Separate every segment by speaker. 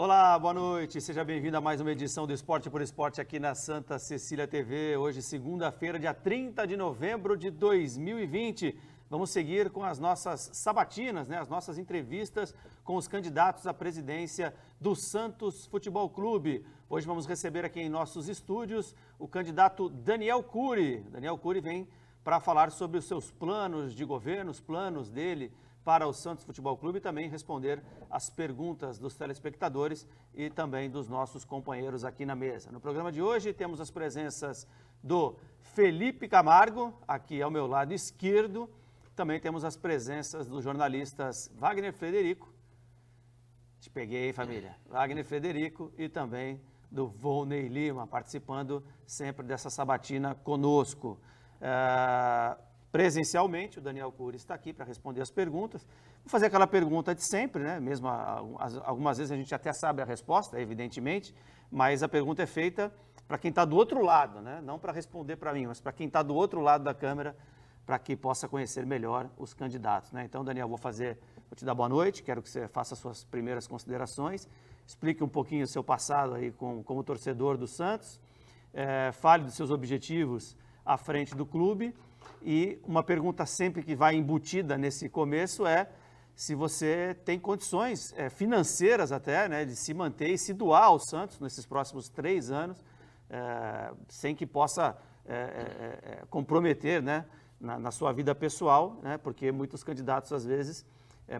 Speaker 1: Olá, boa noite. Seja bem-vindo a mais uma edição do Esporte por Esporte aqui na Santa Cecília TV. Hoje, segunda-feira, dia 30 de novembro de 2020. Vamos seguir com as nossas sabatinas, as nossas entrevistas com os candidatos à presidência do Santos Futebol Clube. Hoje vamos receber aqui em nossos estúdios o candidato Daniel Cury. Daniel Cury vem para falar sobre os seus planos de governo, os planos dele para o Santos Futebol Clube e também responder as perguntas dos telespectadores e também dos nossos companheiros aqui na mesa. No programa de hoje temos as presenças do Felipe Camargo, aqui ao meu lado esquerdo. Também temos as presenças dos jornalistas Wagner Frederico. Te peguei, família. Wagner Frederico e também do Volney Lima, participando sempre dessa sabatina conosco. Presencialmente, o Daniel Cury está aqui para responder as perguntas. Vou fazer aquela pergunta de sempre, mesmo algumas vezes a gente até sabe a resposta, evidentemente, mas a pergunta é feita para quem está do outro lado, não para responder para mim, mas para quem está do outro lado da câmera, para que possa conhecer melhor os candidatos. Então, Daniel, vou te dar boa noite, quero que você faça as suas primeiras considerações, explique um pouquinho o seu passado aí como torcedor do Santos, fale dos seus objetivos à frente do clube. E uma pergunta sempre que vai embutida nesse começo é se você tem condições financeiras até, de se manter e se doar ao Santos nesses próximos 3 anos, sem que possa comprometer na sua vida pessoal, porque muitos candidatos às vezes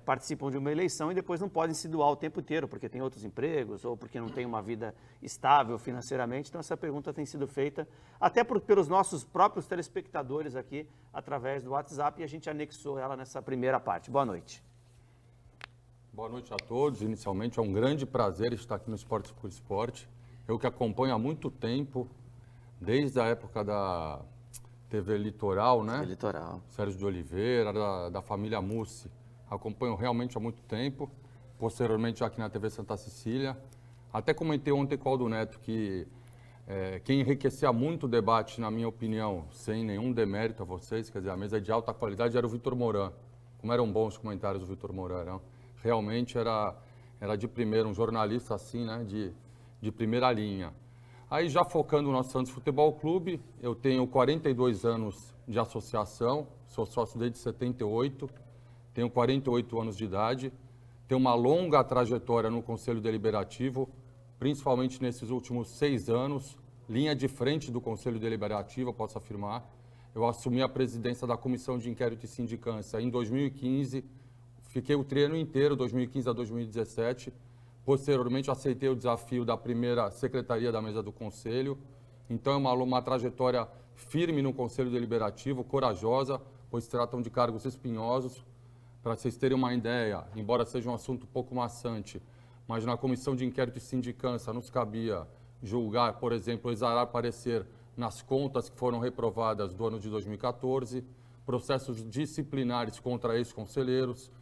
Speaker 1: participam de uma eleição e depois não podem se doar o tempo inteiro, porque tem outros empregos ou porque não tem uma vida estável financeiramente. Então essa pergunta tem sido feita até pelos nossos próprios telespectadores aqui através do WhatsApp e a gente anexou ela nessa primeira parte. Boa noite.
Speaker 2: Boa noite a todos. Inicialmente é um grande prazer estar aqui no Esporte por Esporte. Eu que acompanho há muito tempo, desde a época da TV Litoral,
Speaker 1: Litoral.
Speaker 2: Sérgio de Oliveira, da família Mussi. Acompanho realmente há muito tempo, posteriormente aqui na TV Santa Cecília. Até comentei ontem com o Aldo Neto que quem enriquecia muito o debate, na minha opinião, sem nenhum demérito a vocês, quer dizer, a mesa de alta qualidade era o Vitor Moran. Como eram bons os comentários do Vitor Moran, não? Realmente era de primeiro, um jornalista assim, de primeira linha. Aí já focando no nosso Santos Futebol Clube, eu tenho 42 anos de associação, sou sócio desde 78, tenho 48 anos de idade, tenho uma longa trajetória no Conselho Deliberativo, principalmente nesses últimos 6 anos, linha de frente do Conselho Deliberativo, eu posso afirmar. Eu assumi a presidência da Comissão de Inquérito e Sindicância em 2015, fiquei o triênio inteiro, 2015 a 2017. Posteriormente, aceitei o desafio da primeira secretaria da mesa do Conselho. Então, é uma trajetória firme no Conselho Deliberativo, corajosa, pois se tratam de cargos espinhosos. Para vocês terem uma ideia, embora seja um assunto um pouco maçante, mas na Comissão de Inquérito e Sindicância nos cabia julgar, por exemplo, exarar parecer nas contas que foram reprovadas do ano de 2014, processos disciplinares contra ex-conselheiros.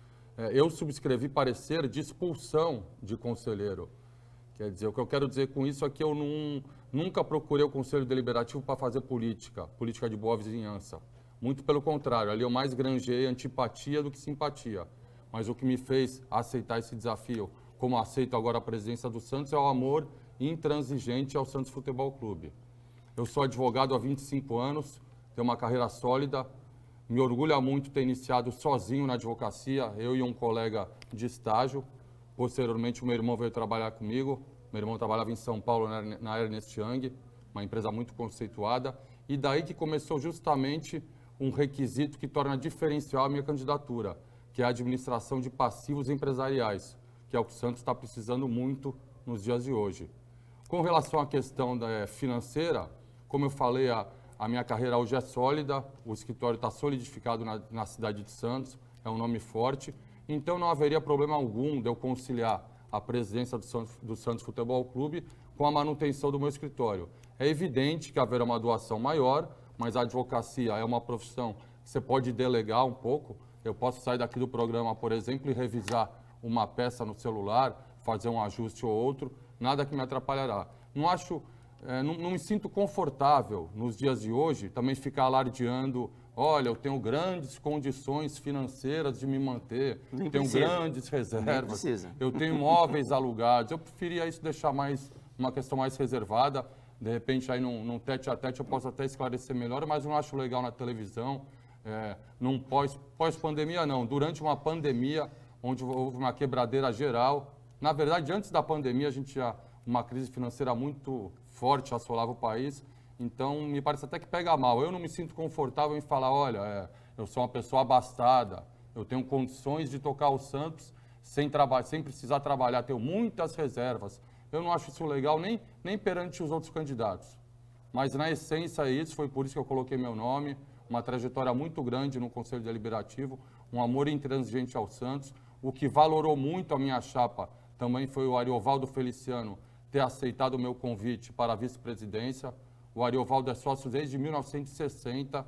Speaker 2: Eu subscrevi parecer de expulsão de conselheiro. Quer dizer, o que eu quero dizer com isso é que eu nunca procurei o Conselho Deliberativo para fazer política de boa vizinhança. Muito pelo contrário, ali eu mais granjei antipatia do que simpatia. Mas o que me fez aceitar esse desafio, como aceito agora a presidência do Santos, é o amor intransigente ao Santos Futebol Clube. Eu sou advogado há 25 anos, tenho uma carreira sólida, me orgulha muito ter iniciado sozinho na advocacia, eu e um colega de estágio. Posteriormente, o meu irmão veio trabalhar comigo. Meu irmão trabalhava em São Paulo, na Ernest Young, uma empresa muito conceituada. E daí que começou justamente um requisito que torna diferencial a minha candidatura, que é a administração de passivos empresariais, que é o que o Santos está precisando muito nos dias de hoje. Com relação à questão financeira, como eu falei, a minha carreira hoje é sólida, o escritório está solidificado na cidade de Santos, é um nome forte, então não haveria problema algum de eu conciliar a presidência do Santos Futebol Clube com a manutenção do meu escritório. É evidente que haverá uma doação maior, mas a advocacia é uma profissão que você pode delegar um pouco. Eu posso sair daqui do programa, por exemplo, e revisar uma peça no celular, fazer um ajuste ou outro, nada que me atrapalhará. Não me sinto confortável nos dias de hoje também ficar alardeando olha, eu tenho grandes condições financeiras de me manter,
Speaker 1: Nem
Speaker 2: tenho
Speaker 1: precisa.
Speaker 2: grandes
Speaker 1: Nem
Speaker 2: reservas,
Speaker 1: precisa.
Speaker 2: eu tenho imóveis alugados. Eu preferia isso deixar uma questão mais reservada. De repente, aí num tete-a-tete eu posso até esclarecer melhor, mas não acho legal na televisão. Num pós-pandemia, não. Durante uma pandemia, onde houve uma quebradeira geral. Na verdade, antes da pandemia, a gente tinha uma crise financeira muito forte, assolava o país. Então, me parece até que pega mal. Eu não me sinto confortável em falar, olha, eu sou uma pessoa abastada, eu tenho condições de tocar o Santos sem precisar trabalhar, tenho muitas reservas. Eu não acho isso legal nem perante os outros candidatos. Mas, na essência, é isso. Foi por isso que eu coloquei meu nome. Uma trajetória muito grande no Conselho Deliberativo, um amor intransigente ao Santos. O que valorou muito a minha chapa também foi o Ariovaldo Feliciano ter aceitado o meu convite para a vice-presidência. O Ariovaldo é sócio desde 1960,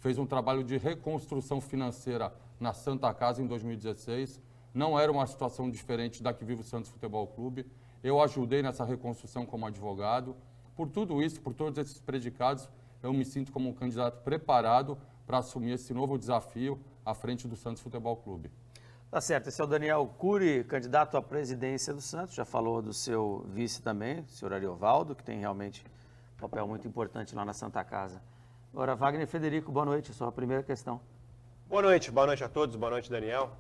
Speaker 2: fez um trabalho de reconstrução financeira na Santa Casa em 2016. Não era uma situação diferente da que vive o Santos Futebol Clube. Eu ajudei nessa reconstrução como advogado. Por tudo isso, por todos esses predicados, eu me sinto como um candidato preparado para assumir esse novo desafio à frente do Santos Futebol Clube.
Speaker 1: Tá certo, esse é o Daniel Cury, candidato à presidência do Santos, já falou do seu vice também, o senhor Ariovaldo, que tem realmente um papel muito importante lá na Santa Casa. Agora, Wagner Federico, boa noite, sua primeira questão.
Speaker 3: Boa noite a todos, boa noite, Daniel.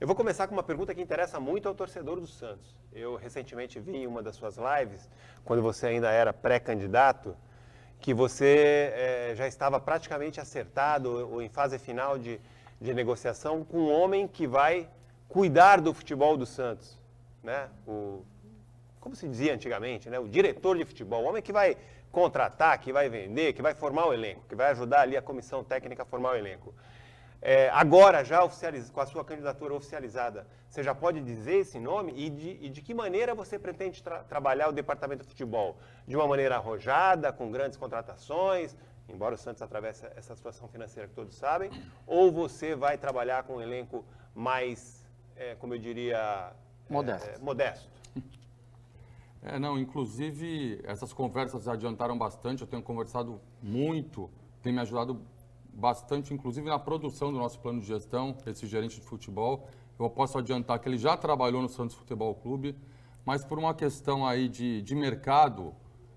Speaker 3: Eu vou começar com uma pergunta que interessa muito ao torcedor do Santos. Eu recentemente vi em uma das suas lives, quando você ainda era pré-candidato, que você já estava praticamente acertado ou em fase final de negociação com um homem que vai cuidar do futebol do Santos, né? Como se dizia antigamente, né? O diretor de futebol, o homem que vai contratar, que vai vender, que vai formar o elenco, que vai ajudar ali a comissão técnica a formar o elenco. Agora, já com a sua candidatura oficializada, você já pode dizer esse nome e de que maneira você pretende trabalhar o departamento de futebol? De uma maneira arrojada, com grandes contratações, embora o Santos atravesse essa situação financeira que todos sabem, ou você vai trabalhar com um elenco mais, como eu diria, modesto?
Speaker 2: Não, inclusive essas conversas adiantaram bastante, eu tenho conversado muito, tem me ajudado bastante, inclusive na produção do nosso plano de gestão, esse gerente de futebol. Eu posso adiantar que ele já trabalhou no Santos Futebol Clube, mas por uma questão aí de mercado,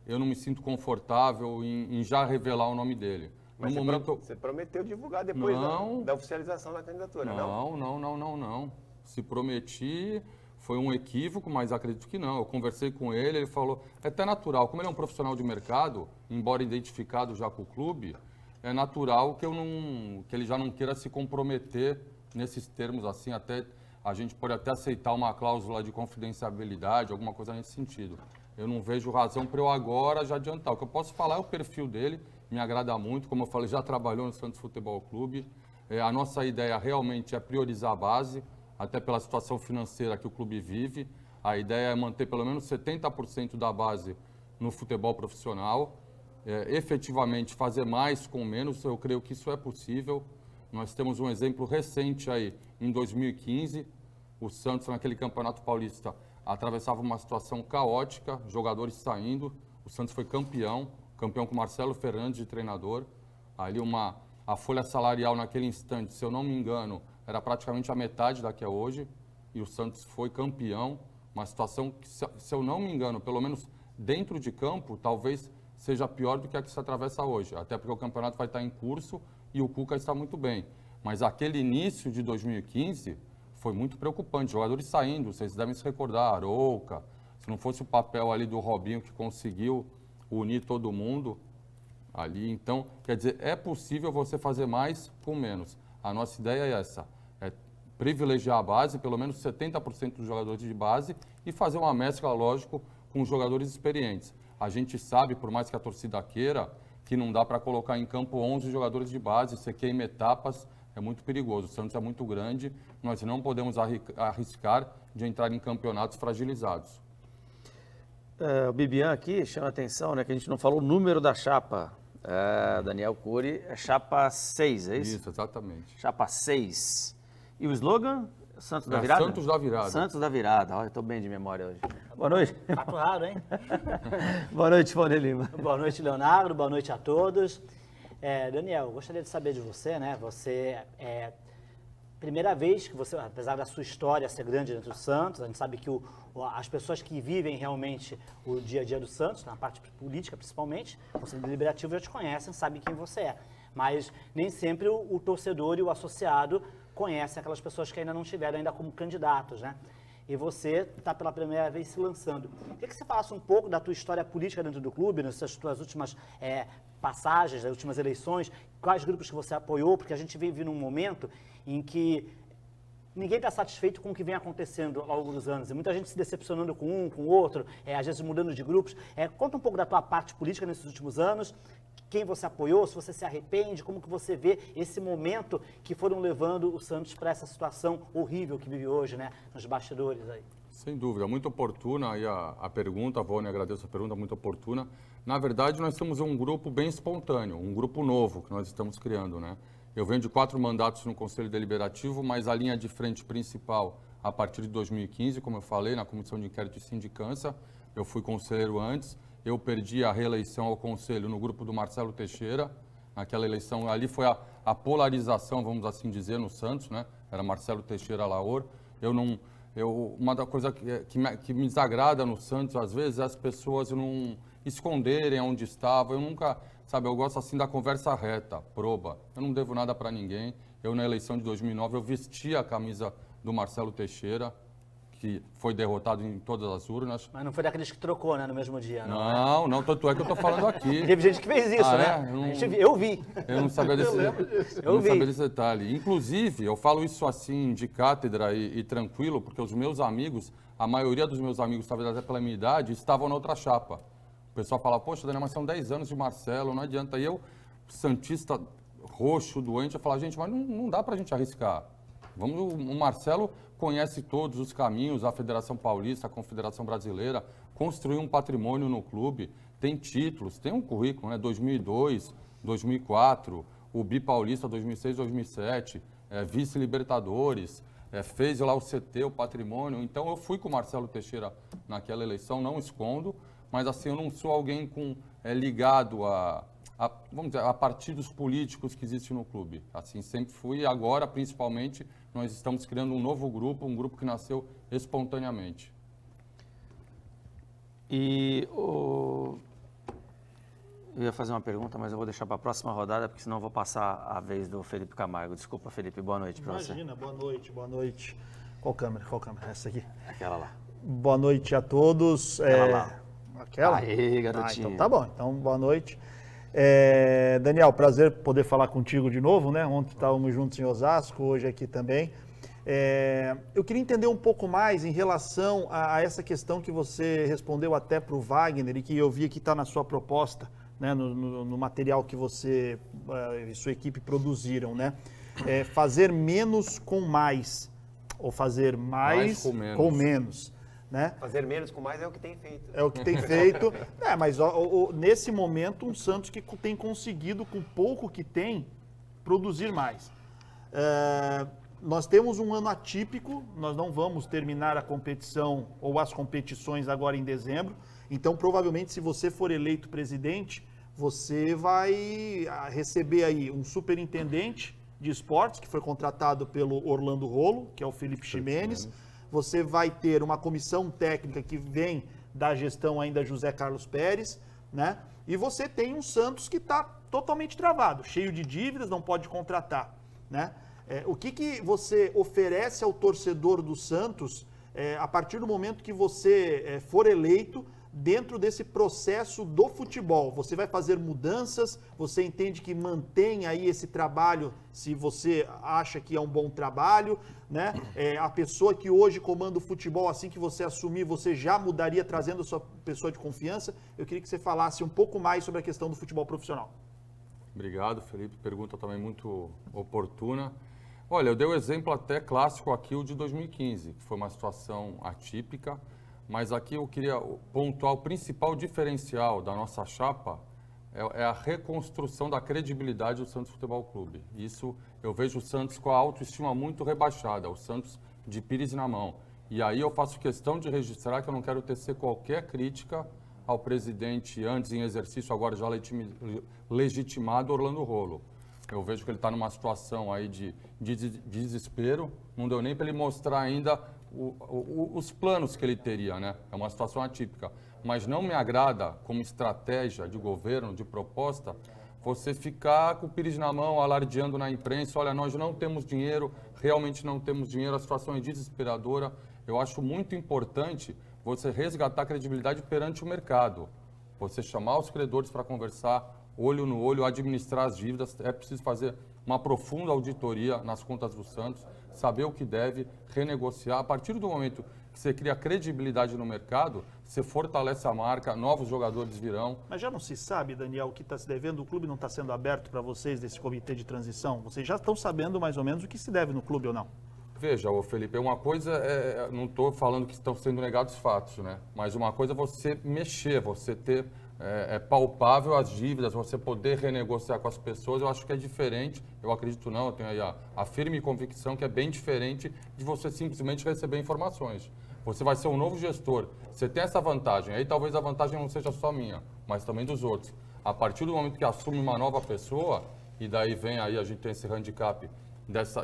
Speaker 2: eu não me sinto confortável em já revelar o nome dele.
Speaker 3: Mas você prometeu divulgar depois da oficialização da candidatura, não?
Speaker 2: Não. Se prometi, foi um equívoco, mas acredito que não. Eu conversei com ele, ele falou, é até natural, como ele é um profissional de mercado, embora identificado já com o clube, é natural que ele já não queira se comprometer nesses termos assim, até a gente pode até aceitar uma cláusula de confidencialidade, alguma coisa nesse sentido. Eu não vejo razão para eu agora já adiantar. O que eu posso falar é o perfil dele, me agrada muito, como eu falei, já trabalhou no Santos Futebol Clube. A nossa ideia realmente é priorizar a base, até pela situação financeira que o clube vive. A ideia é manter pelo menos 70% da base no futebol profissional. Efetivamente fazer mais com menos, eu creio que isso é possível. Nós temos um exemplo recente aí, em 2015, o Santos naquele Campeonato Paulista atravessava uma situação caótica, jogadores saindo, o Santos foi campeão com Marcelo Fernandes de treinador, ali a folha salarial naquele instante, se eu não me engano, era praticamente a metade da que é hoje, e o Santos foi campeão, uma situação que, se eu não me engano, pelo menos dentro de campo, talvez seja pior do que a que se atravessa hoje, até porque o campeonato vai estar em curso e o Cuca está muito bem. Mas aquele início de 2015 foi muito preocupante, jogadores saindo, vocês devem se recordar, Arouca, se não fosse o papel ali do Robinho que conseguiu unir todo mundo ali, então, quer dizer, é possível você fazer mais com menos. A nossa ideia é essa, é privilegiar a base, pelo menos 70% dos jogadores de base e fazer uma mescla, lógico, com os jogadores experientes. A gente sabe, por mais que a torcida queira, que não dá para colocar em campo 11 jogadores de base, você queima etapas, é muito perigoso. O Santos é muito grande, nós não podemos arriscar de entrar em campeonatos fragilizados.
Speaker 1: O Bibian aqui chama a atenção, né, que a gente não falou o número da chapa. Daniel Cury é chapa 6, é isso?
Speaker 2: Isso, exatamente.
Speaker 1: Chapa 6. E o slogan? Santos da Virada?
Speaker 2: Santos da Virada.
Speaker 1: Santos da Virada. Olha, eu estou bem de memória hoje. Boa noite.
Speaker 4: Fato raro, hein?
Speaker 1: Boa noite, Faune Lima.
Speaker 4: Boa noite, Leonardo. Boa noite a todos. Daniel, eu gostaria de saber de você, né? Você primeira vez que você, apesar da sua história ser grande dentro do Santos, a gente sabe que as pessoas que vivem realmente o dia a dia do Santos, na parte política principalmente, o Conselho Deliberativo já te conhecem, sabem quem você é. Mas nem sempre o torcedor e o associado conhecem aquelas pessoas que ainda não estiveram ainda como candidatos, né? E você está pela primeira vez se lançando. Queria que você falasse um pouco da tua história política dentro do clube, nessas tuas últimas passagens, das últimas eleições, quais grupos que você apoiou, porque a gente vive num momento em que ninguém está satisfeito com o que vem acontecendo ao longo dos anos. E muita gente se decepcionando com um, com o outro, às vezes mudando de grupos. Conta um pouco da tua parte política nesses últimos anos, quem você apoiou, se você se arrepende, como que você vê esse momento que foram levando o Santos para essa situação horrível que vive hoje, né, nos bastidores aí.
Speaker 2: Sem dúvida, muito oportuna aí a pergunta, Vônia, agradeço a pergunta, muito oportuna. Na verdade, nós temos um grupo bem espontâneo, um grupo novo que nós estamos criando, né? Eu venho de 4 mandatos no Conselho Deliberativo, mas a linha de frente principal, a partir de 2015, como eu falei, na Comissão de Inquérito e Sindicância, eu fui conselheiro antes, eu perdi a reeleição ao Conselho no grupo do Marcelo Teixeira, naquela eleição, ali foi a polarização, vamos assim dizer, no Santos, né? Era Marcelo Teixeira Laor. Uma da coisa que me desagrada no Santos, às vezes, é as pessoas não esconderem onde estavam. Eu nunca, sabe, eu gosto assim da conversa reta, proba. Eu não devo nada para ninguém. Eu, na eleição de 2009, eu vesti a camisa do Marcelo Teixeira, que foi derrotado em todas as urnas.
Speaker 4: Mas não foi daqueles que trocou, né, no mesmo dia,
Speaker 2: não? Não, tanto é que eu estou falando aqui.
Speaker 4: Teve gente que fez isso, né? Eu vi.
Speaker 2: Eu não sabia desse detalhe. Inclusive, eu falo isso assim de cátedra e tranquilo, porque os meus amigos, a maioria dos meus amigos, talvez até pela minha idade, estavam na outra chapa. O pessoal fala, poxa, Daniel, mas são 10 anos de Marcelo, não adianta. E eu, santista roxo, doente, eu falo, gente, mas não dá pra gente arriscar. O Marcelo conhece todos os caminhos, a Federação Paulista, a Confederação Brasileira, construiu um patrimônio no clube, tem títulos, tem um currículo, né? 2002, 2004, o Bipaulista 2006, 2007, vice-libertadores, fez lá o CT, o patrimônio. Então eu fui com o Marcelo Teixeira naquela eleição, não escondo, mas assim, eu não sou alguém ligado vamos dizer, a partidos políticos que existem no clube. Assim, sempre fui e agora, principalmente, nós estamos criando um novo grupo, um grupo que nasceu espontaneamente.
Speaker 1: Eu ia fazer uma pergunta, mas eu vou deixar para a próxima rodada, porque senão eu vou passar a vez do Felipe Camargo. Desculpa, Felipe, boa noite para você.
Speaker 5: Imagina, boa noite. Qual câmera? Essa aqui?
Speaker 1: Aquela lá.
Speaker 5: Boa noite a todos.
Speaker 1: Aquela lá.
Speaker 5: Aquela?
Speaker 1: Aê, garotinho.
Speaker 5: Então tá bom, então boa noite. Daniel, prazer poder falar contigo de novo, né? Ontem estávamos juntos em Osasco, hoje aqui também. Eu queria entender um pouco mais em relação a essa questão que você respondeu até para o Wagner e que eu vi que está na sua proposta, né? No material que você e sua equipe produziram, né? Fazer menos com mais, ou fazer mais com menos. Né?
Speaker 3: Fazer menos com mais é o que tem feito.
Speaker 5: É o que tem feito. Mas nesse momento, um Santos que tem conseguido, com pouco que tem, produzir mais. Nós temos um ano atípico, nós não vamos terminar a competição ou as competições agora em dezembro. Então, provavelmente, se você for eleito presidente, você vai receber aí um superintendente de esportes, que foi contratado pelo Orlando Rolo, que é o Felipe Ximenes. Você vai ter uma comissão técnica que vem da gestão ainda José Carlos Pérez, né? E você tem um Santos que está totalmente travado, cheio de dívidas, não pode contratar, né? O que você oferece ao torcedor do Santos a partir do momento que você for eleito dentro desse processo do futebol? Você vai fazer mudanças? Você entende que mantém aí esse trabalho, se você acha que é um bom trabalho, né? A pessoa que hoje comanda o futebol, assim que você assumir, você já mudaria trazendo a sua pessoa de confiança? Eu queria que você falasse um pouco mais sobre a questão do futebol profissional.
Speaker 2: Obrigado, Felipe. Pergunta também muito oportuna. Olha, eu dei o exemplo até clássico aqui, o de 2015, que foi uma situação atípica. Mas aqui eu queria pontuar o principal diferencial da nossa chapa é a reconstrução da credibilidade do Santos Futebol Clube. Isso eu vejo o Santos com a autoestima muito rebaixada, o Santos de Pires na mão. E aí eu faço questão de registrar que eu não quero tecer qualquer crítica ao presidente antes em exercício, agora já legitimado, Orlando Rolo. Eu vejo que ele está numa situação aí de desespero, não deu nem para ele mostrar ainda os planos que ele teria, né? É uma situação atípica. Mas não me agrada, como estratégia de governo, de proposta, você ficar com o pires na mão, alardeando na imprensa, olha, nós não temos dinheiro, realmente não temos dinheiro, a situação é desesperadora. Eu acho muito importante você resgatar a credibilidade perante o mercado. Você chamar os credores para conversar, olho no olho, administrar as dívidas. É preciso fazer uma profunda auditoria nas contas do Santos, saber o que deve, renegociar. A partir do momento que você cria credibilidade no mercado, você fortalece a marca, novos jogadores virão.
Speaker 5: Mas já não se sabe, Daniel, o que está se devendo? O clube não está sendo aberto para vocês desse comitê de transição? Vocês já estão sabendo mais ou menos o que se deve no clube ou não?
Speaker 2: Veja, Felipe, uma coisa, não estou falando que estão sendo negados fatos, né? Mas uma coisa é você mexer, você ter palpável as dívidas, você poder renegociar com as pessoas, eu acho que é diferente, eu acredito não, eu tenho aí a firme convicção que é bem diferente de você simplesmente receber informações. Você vai ser um novo gestor, você tem essa vantagem, aí talvez a vantagem não seja só minha, mas também dos outros. A partir do momento que assume uma nova pessoa, e daí vem aí, a gente tem esse handicap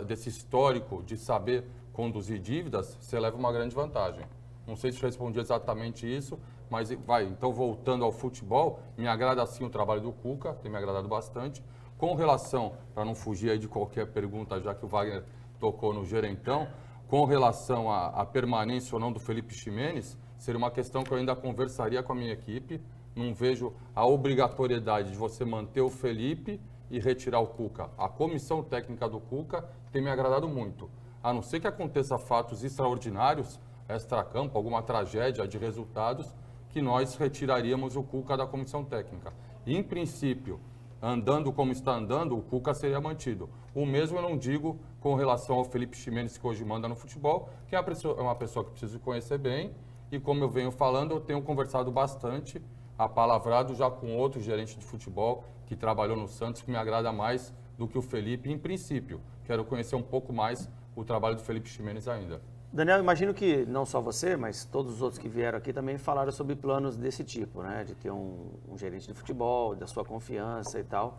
Speaker 2: desse histórico de saber conduzir dívidas, você leva uma grande vantagem. Não sei se respondi exatamente isso, mas então voltando ao futebol, me agrada sim o trabalho do Cuca, tem me agradado bastante. Com relação, para não fugir aí de qualquer pergunta, já que o Wagner tocou no gerentão, com relação à permanência ou não do Felipe Ximenes, seria uma questão que eu ainda conversaria com a minha equipe. Não vejo a obrigatoriedade de você manter o Felipe e retirar o Cuca. A comissão técnica do Cuca tem me agradado muito. A não ser que aconteça fatos extraordinários, extracampo, alguma tragédia de resultados, que nós retiraríamos o Cuca da comissão técnica. E, em princípio, andando como está andando, o Cuca seria mantido. O mesmo eu não digo com relação ao Felipe Ximenes, que hoje manda no futebol, que é uma pessoa que preciso conhecer bem, e como eu venho falando, eu tenho conversado bastante, apalavrado já com outro gerente de futebol que trabalhou no Santos, que me agrada mais do que o Felipe. Em princípio, quero conhecer um pouco mais o trabalho do Felipe Ximenes ainda.
Speaker 1: Daniel, imagino que não só você, mas todos os outros que vieram aqui também falaram sobre planos desse tipo, né? De ter um gerente de futebol, da sua confiança e tal.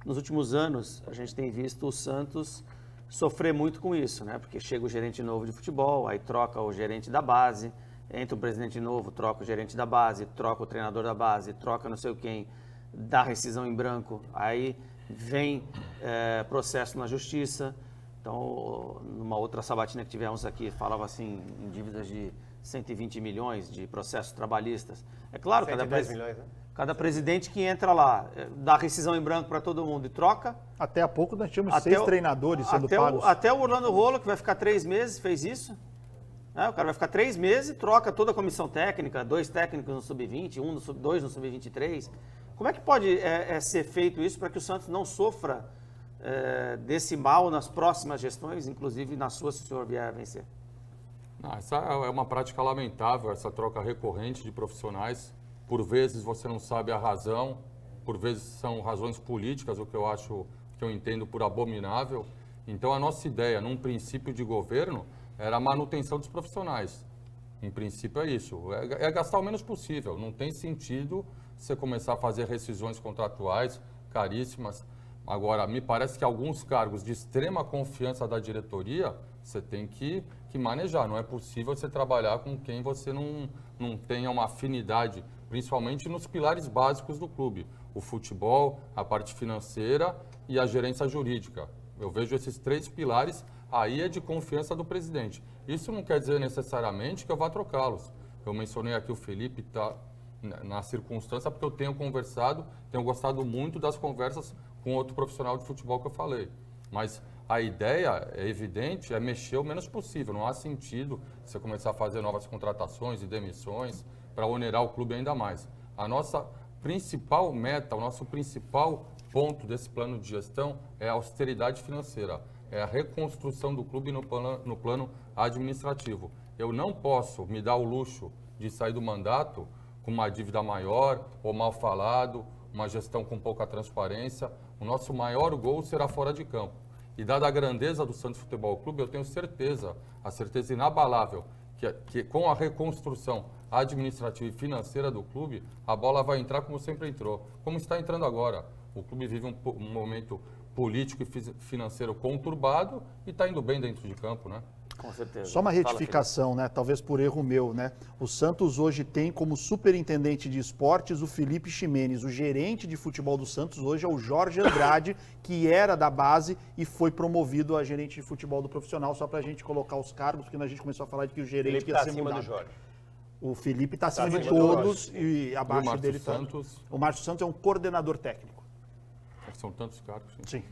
Speaker 1: Nos últimos anos, a gente tem visto o Santos sofrer muito com isso, né? Porque chega o gerente novo de futebol, aí troca o gerente da base, entra um presidente novo, troca o gerente da base, troca o treinador da base, troca não sei quem, dá rescisão em branco, aí vem processo na justiça. Então, numa outra sabatina que tivemos aqui, falava assim, em dívidas de 120 milhões de processos trabalhistas. É claro,
Speaker 3: 110 milhões, né?
Speaker 1: cada presidente que entra lá, dá rescisão em branco para todo mundo e troca.
Speaker 5: Até há pouco nós tínhamos 6 treinadores sendo pagos.
Speaker 1: Até o Orlando Rolo, que vai ficar 3 meses, fez isso. O cara vai ficar 3 meses e troca toda a comissão técnica, 2 técnicos no Sub-20, 2 no Sub-23. Como é que pode ser feito isso para que o Santos não sofra desse mal nas próximas gestões, inclusive na sua, se o senhor vier a vencer?
Speaker 2: Não, essa é uma prática lamentável, essa troca recorrente de profissionais. Por vezes você não sabe a razão, por vezes são razões políticas, o que eu entendo por abominável. Então a nossa ideia, num princípio de governo, era a manutenção dos profissionais. Em princípio é isso, é gastar o menos possível. Não tem sentido você começar a fazer rescisões contratuais caríssimas. Agora, me parece que alguns cargos de extrema confiança da diretoria, você tem que manejar. Não é possível você trabalhar com quem você não tenha uma afinidade, principalmente nos pilares básicos do clube. O futebol, a parte financeira e a gerência jurídica. Eu vejo esses 3 pilares, aí é de confiança do presidente. Isso não quer dizer necessariamente que eu vá trocá-los. Eu mencionei aqui o Felipe, tá na circunstância, porque eu tenho conversado, tenho gostado muito das conversas com outro profissional de futebol que eu falei. Mas a ideia, é evidente, é mexer o menos possível. Não há sentido você começar a fazer novas contratações e demissões para onerar o clube ainda mais. A nossa principal meta, o nosso principal ponto desse plano de gestão é a austeridade financeira, é a reconstrução do clube no plano administrativo. Eu não posso me dar o luxo de sair do mandato com uma dívida maior ou mal falado, uma gestão com pouca transparência. O nosso maior gol será fora de campo. E dada a grandeza do Santos Futebol Clube, eu tenho certeza, a certeza inabalável, que com a reconstrução administrativa e financeira do clube, a bola vai entrar como sempre entrou, como está entrando agora. O clube vive um momento político e financeiro conturbado e está indo bem dentro de campo, né?
Speaker 1: Com certeza.
Speaker 5: Só uma
Speaker 1: Fala,
Speaker 5: retificação, né? Talvez por erro meu, né? O Santos hoje tem como superintendente de esportes o Felipe Ximenes. O gerente de futebol do Santos hoje é o Jorge Andrade, que era da base e foi promovido a gerente de futebol do profissional, só para a gente colocar os cargos, porque a gente começou a falar de que o gerente
Speaker 3: Ele
Speaker 5: ia
Speaker 3: está
Speaker 5: ser
Speaker 3: acima
Speaker 5: mudado.
Speaker 3: do Jorge.
Speaker 5: O Felipe está acima de
Speaker 3: acima do
Speaker 5: todos e abaixo
Speaker 2: Márcio
Speaker 5: dele está.
Speaker 2: Santos?
Speaker 5: O Márcio Santos é um coordenador técnico.
Speaker 2: São tantos cargos.
Speaker 5: Sim.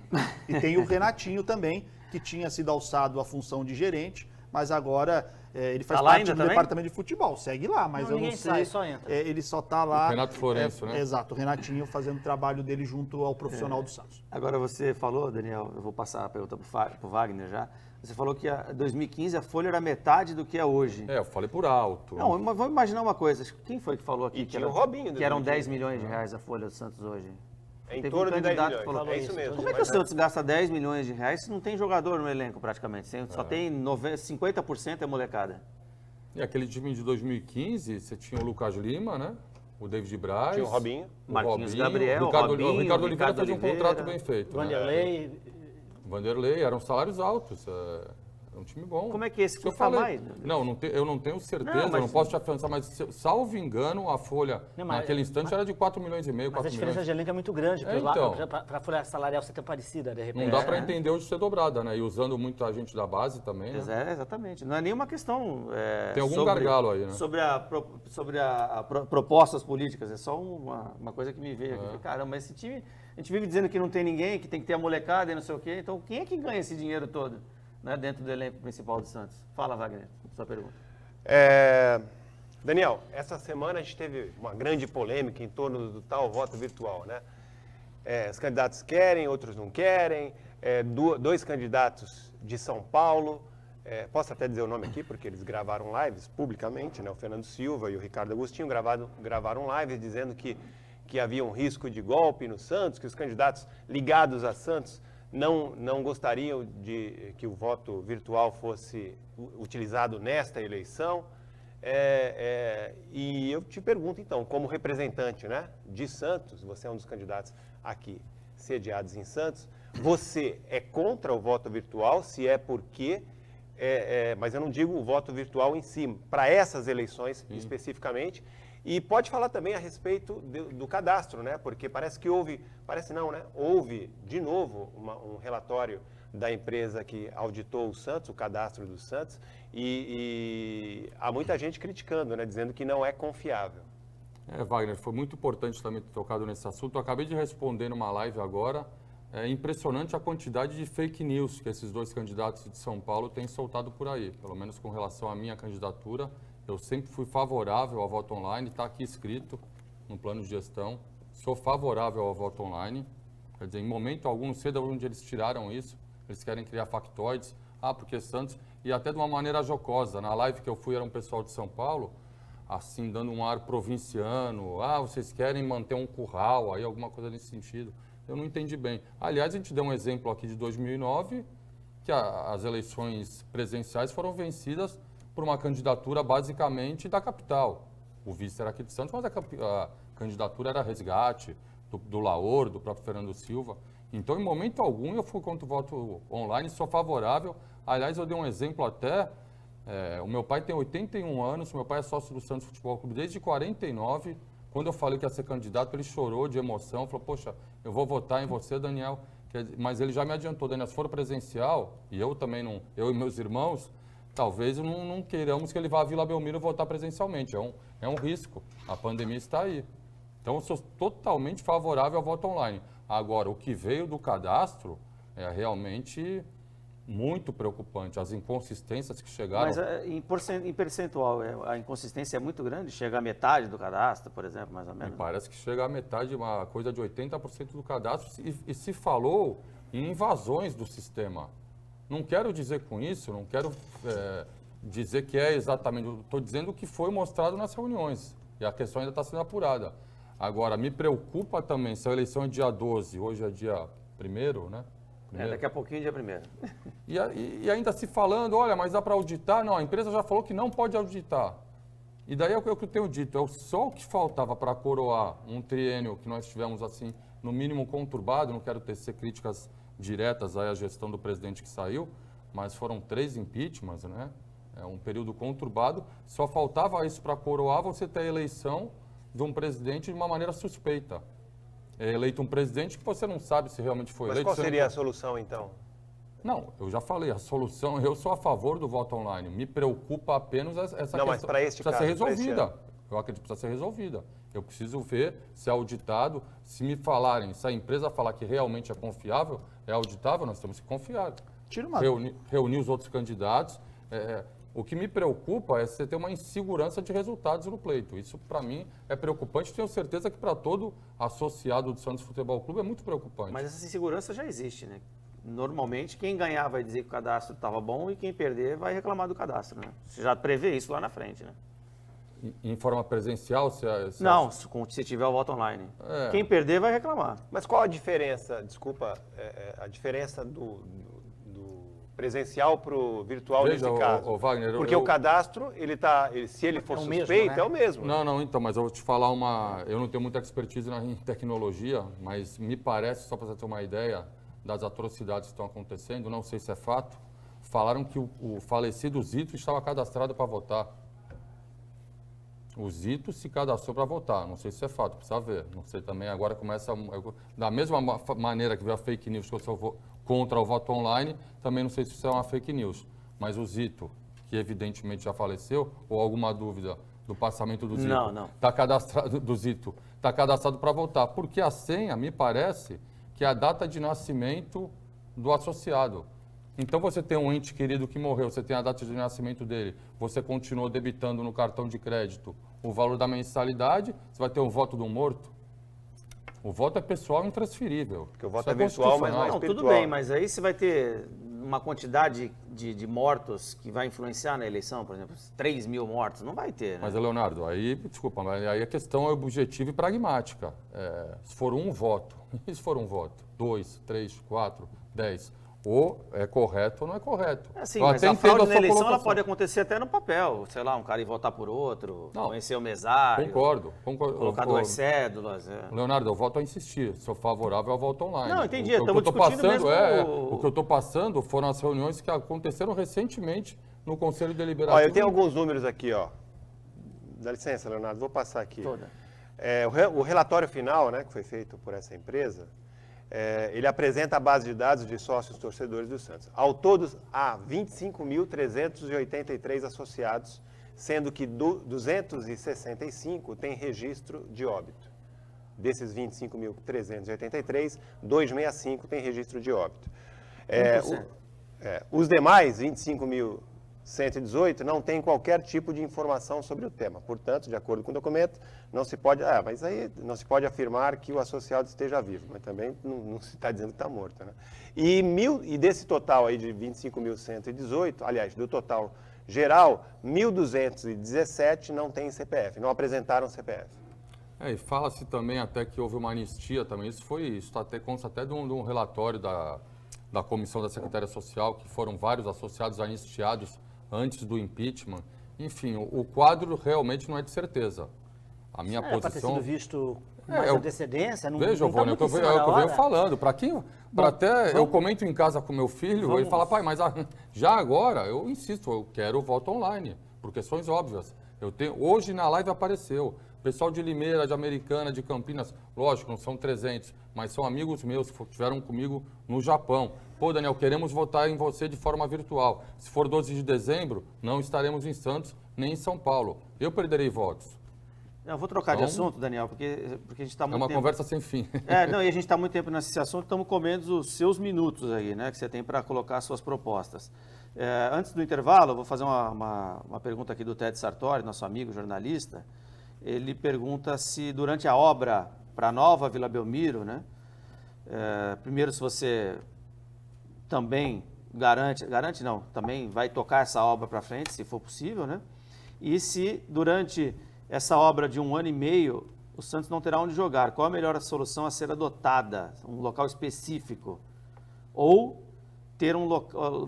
Speaker 5: E tem o Renatinho também, que tinha sido alçado à função de gerente, mas agora ele faz
Speaker 1: Tá lá
Speaker 5: parte
Speaker 1: ainda
Speaker 5: do
Speaker 1: também?
Speaker 5: departamento de futebol. Segue lá, mas
Speaker 4: Não,
Speaker 5: eu não
Speaker 4: ninguém
Speaker 5: sei.
Speaker 4: sai, só entra.
Speaker 5: Ele só está lá.
Speaker 2: O Renato Florencio, né?
Speaker 5: Exato, o Renatinho fazendo o trabalho dele junto ao profissional do Santos.
Speaker 1: Agora você falou, Daniel, eu vou passar a pergunta para o Wagner já. Você falou que em 2015 a folha era metade do que é hoje.
Speaker 2: Eu falei por alto.
Speaker 1: Não, mas vamos imaginar uma coisa. Quem foi que falou aqui
Speaker 3: E
Speaker 1: que,
Speaker 3: tinha o Robinho em
Speaker 1: que eram
Speaker 3: 2015.
Speaker 1: 10 milhões de reais a folha do Santos hoje?
Speaker 3: É em
Speaker 1: Teve
Speaker 3: torno
Speaker 1: um
Speaker 3: de 10
Speaker 1: candidato que
Speaker 3: milhões.
Speaker 1: falou
Speaker 3: É isso
Speaker 4: isso.
Speaker 3: mesmo.
Speaker 1: Como é que o Santos gasta 10 milhões de reais se não tem jogador no elenco praticamente? Só tem 50% é molecada.
Speaker 2: E aquele time de 2015, você tinha o Lucas Lima, né? O David Braz.
Speaker 3: Tinha o Robinho.
Speaker 1: Marquinhos Gabriel,
Speaker 2: o Ricardo,
Speaker 1: Robinho,
Speaker 2: o Ricardo Oliveira
Speaker 1: Ricardo
Speaker 2: fez um
Speaker 1: Oliveira,
Speaker 2: contrato bem feito. Né?
Speaker 4: Vanderlei,
Speaker 2: Vanderlei, eram salários altos. É um time bom.
Speaker 1: Como é que esse
Speaker 2: Eu
Speaker 1: custa
Speaker 2: falei,
Speaker 1: mais?
Speaker 2: eu não tenho certeza,
Speaker 1: Não, mas-
Speaker 2: não posso te afiançar, mas salvo engano, a folha
Speaker 4: Não, mas-
Speaker 2: naquele instante era de 4 milhões e meio,
Speaker 4: mas a
Speaker 2: 4
Speaker 4: diferença
Speaker 2: milhões.
Speaker 4: de elenco é muito grande
Speaker 2: então.
Speaker 4: para a folha salarial ser tão parecida, de repente.
Speaker 2: Não dá para entender onde ser dobrada, né? E usando muita gente da base também, né?
Speaker 1: Exatamente. Não é nenhuma questão.
Speaker 2: Tem algum gargalo aí, né?
Speaker 1: Sobre propostas políticas. É só uma coisa que me veio aqui. Caramba, esse time. A gente vive dizendo que não tem ninguém, que tem que ter a molecada e não sei o quê. Então, quem é que ganha esse dinheiro todo, né, dentro do elenco principal do Santos? Fala, Wagner, sua pergunta.
Speaker 3: Daniel, essa semana a gente teve uma grande polêmica em torno do tal voto virtual, né? Os candidatos querem, outros não querem. Dois candidatos de São Paulo, posso até dizer o nome aqui, porque eles gravaram lives publicamente, né? O Fernando Silva e o Ricardo Agostinho gravaram lives dizendo que havia um risco de golpe no Santos, que os candidatos ligados a Santos não gostariam de que o voto virtual fosse utilizado nesta eleição. E eu te pergunto, então, como representante, né, de Santos, você é um dos candidatos aqui sediados em Santos, você é contra o voto virtual? Se é porque, mas eu não digo o voto virtual em si, para essas eleições especificamente. E pode falar também a respeito do cadastro, né? Porque parece de novo um relatório da empresa que auditou o Santos, o cadastro do Santos, e há muita gente criticando, né? Dizendo que não é confiável.
Speaker 2: Wagner, foi muito importante também ter tocado nesse assunto. Eu acabei de responder numa live agora. É impressionante a quantidade de fake news que esses dois candidatos de São Paulo têm soltado por aí, pelo menos com relação à minha candidatura. Eu sempre fui favorável ao voto online, está aqui escrito no plano de gestão. Sou favorável ao voto online. Quer dizer, em momento algum, não sei de onde eles tiraram isso. Eles querem criar factoides. Porque Santos, e até de uma maneira jocosa. Na live que eu fui era um pessoal de São Paulo, assim, dando um ar provinciano. Vocês querem manter um curral, aí alguma coisa nesse sentido. Eu não entendi bem. Aliás, a gente deu um exemplo aqui de 2009, que as eleições presenciais foram vencidas por uma candidatura basicamente da capital. O vice era aqui de Santos, mas a candidatura era Resgate, do Laor, do próprio Fernando Silva. Então, em momento algum, eu fui contra o voto online, sou favorável. Aliás, eu dei um exemplo até, o meu pai tem 81 anos, meu pai é sócio do Santos Futebol Clube desde 49. Quando eu falei que ia ser candidato, ele chorou de emoção, falou, poxa, eu vou votar em você, Daniel. Mas ele já me adiantou, Daniel, se for presencial, e eu também não, eu e meus irmãos, talvez não queiramos que ele vá à Vila Belmiro votar presencialmente. É um risco. A pandemia está aí. Então, eu sou totalmente favorável ao voto online. Agora, o que veio do cadastro é realmente muito preocupante. As inconsistências que chegaram...
Speaker 1: Mas em percentual, a inconsistência é muito grande? Chega a metade do cadastro, por exemplo, mais ou menos?
Speaker 2: Me parece que chega a metade, uma coisa de 80% do cadastro. E se falou em invasões do sistema. Não quero dizer com isso, não quero dizer que é exatamente... Estou dizendo o que foi mostrado nas reuniões. E a questão ainda está sendo apurada. Agora, me preocupa também, se a eleição é dia 12, hoje é dia 1º, né?
Speaker 1: Daqui a pouquinho, dia 1º.
Speaker 2: E ainda se falando, olha, mas dá para auditar? Não, a empresa já falou que não pode auditar. E daí é o que eu tenho dito, é só o que faltava para coroar um triênio que nós tivemos assim, no mínimo conturbado, não quero tecer críticas diretas aí à gestão do presidente que saiu, mas foram 3 impeachments, né? É um período conturbado, só faltava isso para coroar você ter a eleição de um presidente de uma maneira suspeita. É eleito um presidente que você não sabe se realmente foi
Speaker 3: Mas
Speaker 2: eleito.
Speaker 3: qual seria a solução, então?
Speaker 2: Não, eu já falei, a solução, eu sou a favor do voto online. Me preocupa apenas essa questão.
Speaker 3: Não, mas para este
Speaker 2: precisa
Speaker 3: caso,
Speaker 2: ser resolvida. Eu acredito que precisa ser resolvida. Eu preciso ver se é auditado. Se me falarem, se a empresa falar que realmente é confiável, é auditável, nós temos que confiar.
Speaker 5: Tira uma...
Speaker 2: Reunir os outros candidatos. O que me preocupa é você ter uma insegurança de resultados no pleito. Isso, para mim, é preocupante. Tenho certeza que para todo associado do Santos Futebol Clube é muito preocupante.
Speaker 1: Mas essa insegurança já existe, né? Normalmente, quem ganhar vai dizer que o cadastro estava bom e quem perder vai reclamar do cadastro, né? Você já prevê isso lá na frente, né?
Speaker 2: Em forma presencial?
Speaker 1: Não, se tiver o voto online. Quem perder vai reclamar.
Speaker 3: Mas qual a diferença, desculpa, a diferença do presencial para o virtual
Speaker 2: Veja,
Speaker 3: nesse caso?
Speaker 2: Wagner,
Speaker 3: Porque o cadastro, se ele for suspeito,
Speaker 4: mesmo, né?
Speaker 3: é o mesmo.
Speaker 2: Não, então, mas eu vou te falar eu não tenho muita expertise em tecnologia, mas me parece, só para você ter uma ideia das atrocidades que estão acontecendo, não sei se é fato, falaram que o falecido Zito estava cadastrado para votar. O Zito se cadastrou para votar, não sei se é fato, precisa ver. Não sei também, agora começa, da mesma maneira que veio a fake news que eu sou contra o voto online, também não sei se isso é uma fake news. Mas o Zito, que evidentemente já faleceu, ou alguma dúvida do passamento do Zito?
Speaker 1: Não.
Speaker 2: Está cadastrado do Zito, está cadastrado para votar, porque a senha, me parece, que é a data de nascimento do associado. Então você tem um ente querido que morreu, você tem a data de nascimento dele, você continuou debitando no cartão de crédito o valor da mensalidade, você vai ter o voto do morto? O voto é pessoal e intransferível.
Speaker 3: Porque o voto
Speaker 2: Isso
Speaker 3: é virtual, mas não é
Speaker 1: Não,
Speaker 3: espiritual.
Speaker 1: tudo bem, mas aí você vai ter uma quantidade de mortos que vai influenciar na eleição, por exemplo, 3 mil mortos, não vai ter, né?
Speaker 2: Mas, Leonardo, aí, desculpa, mas aí a questão é objetiva e pragmática. Se for um voto, e se for um voto, 2, 3, 4, 10, ou é correto ou não é correto.
Speaker 1: Sim,
Speaker 2: Eu
Speaker 1: mas
Speaker 2: até
Speaker 1: a
Speaker 2: entendo
Speaker 1: fraude
Speaker 2: a
Speaker 1: na
Speaker 2: sua
Speaker 1: eleição ela
Speaker 2: colocação.
Speaker 1: pode acontecer até no papel. Sei lá, um cara ir votar por outro,
Speaker 2: Não.
Speaker 1: conhecer o mesário,
Speaker 2: Concordo.
Speaker 1: colocar 2 cédulas.
Speaker 2: Leonardo, eu volto a insistir. Sou favorável ao voto online.
Speaker 1: Não, entendi.
Speaker 2: O que eu
Speaker 1: Estamos
Speaker 2: tô
Speaker 1: discutindo
Speaker 2: passando
Speaker 1: mesmo
Speaker 2: o que eu estou passando foram as reuniões que aconteceram recentemente no Conselho Deliberativo.
Speaker 3: Olha, eu tenho alguns números aqui, ó. Dá licença, Leonardo, vou passar aqui.
Speaker 1: Toda.
Speaker 3: O relatório final, né, que foi feito por essa empresa, ele apresenta a base de dados de sócios torcedores do Santos. Ao todo, há 25.383 associados, sendo que 265 têm registro de óbito. Desses 25.383, 265 têm registro de óbito.
Speaker 1: 1%.
Speaker 3: Os demais, 25.118, não têm qualquer tipo de informação sobre o tema. Portanto, de acordo com o documento, não se pode afirmar que o associado esteja vivo, mas também não se está dizendo que está morto, né? E desse total aí de 25.118, aliás, do total geral, 1.217 não têm CPF, não apresentaram CPF.
Speaker 2: E fala-se também até que houve uma anistia também. Isso consta até de um relatório da Comissão da Secretaria Social, que foram vários associados anistiados antes do impeachment. Enfim, o quadro realmente não é de certeza. A minha
Speaker 4: Para ter
Speaker 2: posição...
Speaker 4: sido visto com mais antecedência, não
Speaker 2: Veja,
Speaker 4: não tá
Speaker 2: Vônia,
Speaker 4: muito
Speaker 2: é
Speaker 4: em
Speaker 2: o
Speaker 4: cima
Speaker 2: que
Speaker 4: da
Speaker 2: eu venho
Speaker 4: hora.
Speaker 2: falando. Eu comento em casa com meu filho, ele fala, pai, mas já agora, eu insisto, eu quero o voto online, por questões óbvias. Hoje na live apareceu, pessoal de Limeira, de Americana, de Campinas, lógico, não são 300, mas são amigos meus que estiveram comigo no Japão. Pô, Daniel, queremos votar em você de forma virtual. Se for 12 de dezembro, não estaremos em Santos nem em São Paulo. Eu perderei votos.
Speaker 1: Eu vou trocar de
Speaker 2: Então,
Speaker 1: assunto, Daniel, porque a gente está
Speaker 2: É
Speaker 1: muito
Speaker 2: uma
Speaker 1: tempo...
Speaker 2: conversa sem fim.
Speaker 1: E a gente está muito tempo nesse assunto, estamos comendo os seus minutos aí, né, que você tem para colocar as suas propostas. Antes do intervalo, eu vou fazer uma pergunta aqui do Ted Sartori, nosso amigo jornalista. Ele pergunta se durante a obra para a nova Vila Belmiro, né, primeiro se você também também vai tocar essa obra para frente, se for possível, né, e se durante essa obra de 1 ano e meio, o Santos não terá onde jogar. Qual a melhor solução a ser adotada? Um local específico ou ter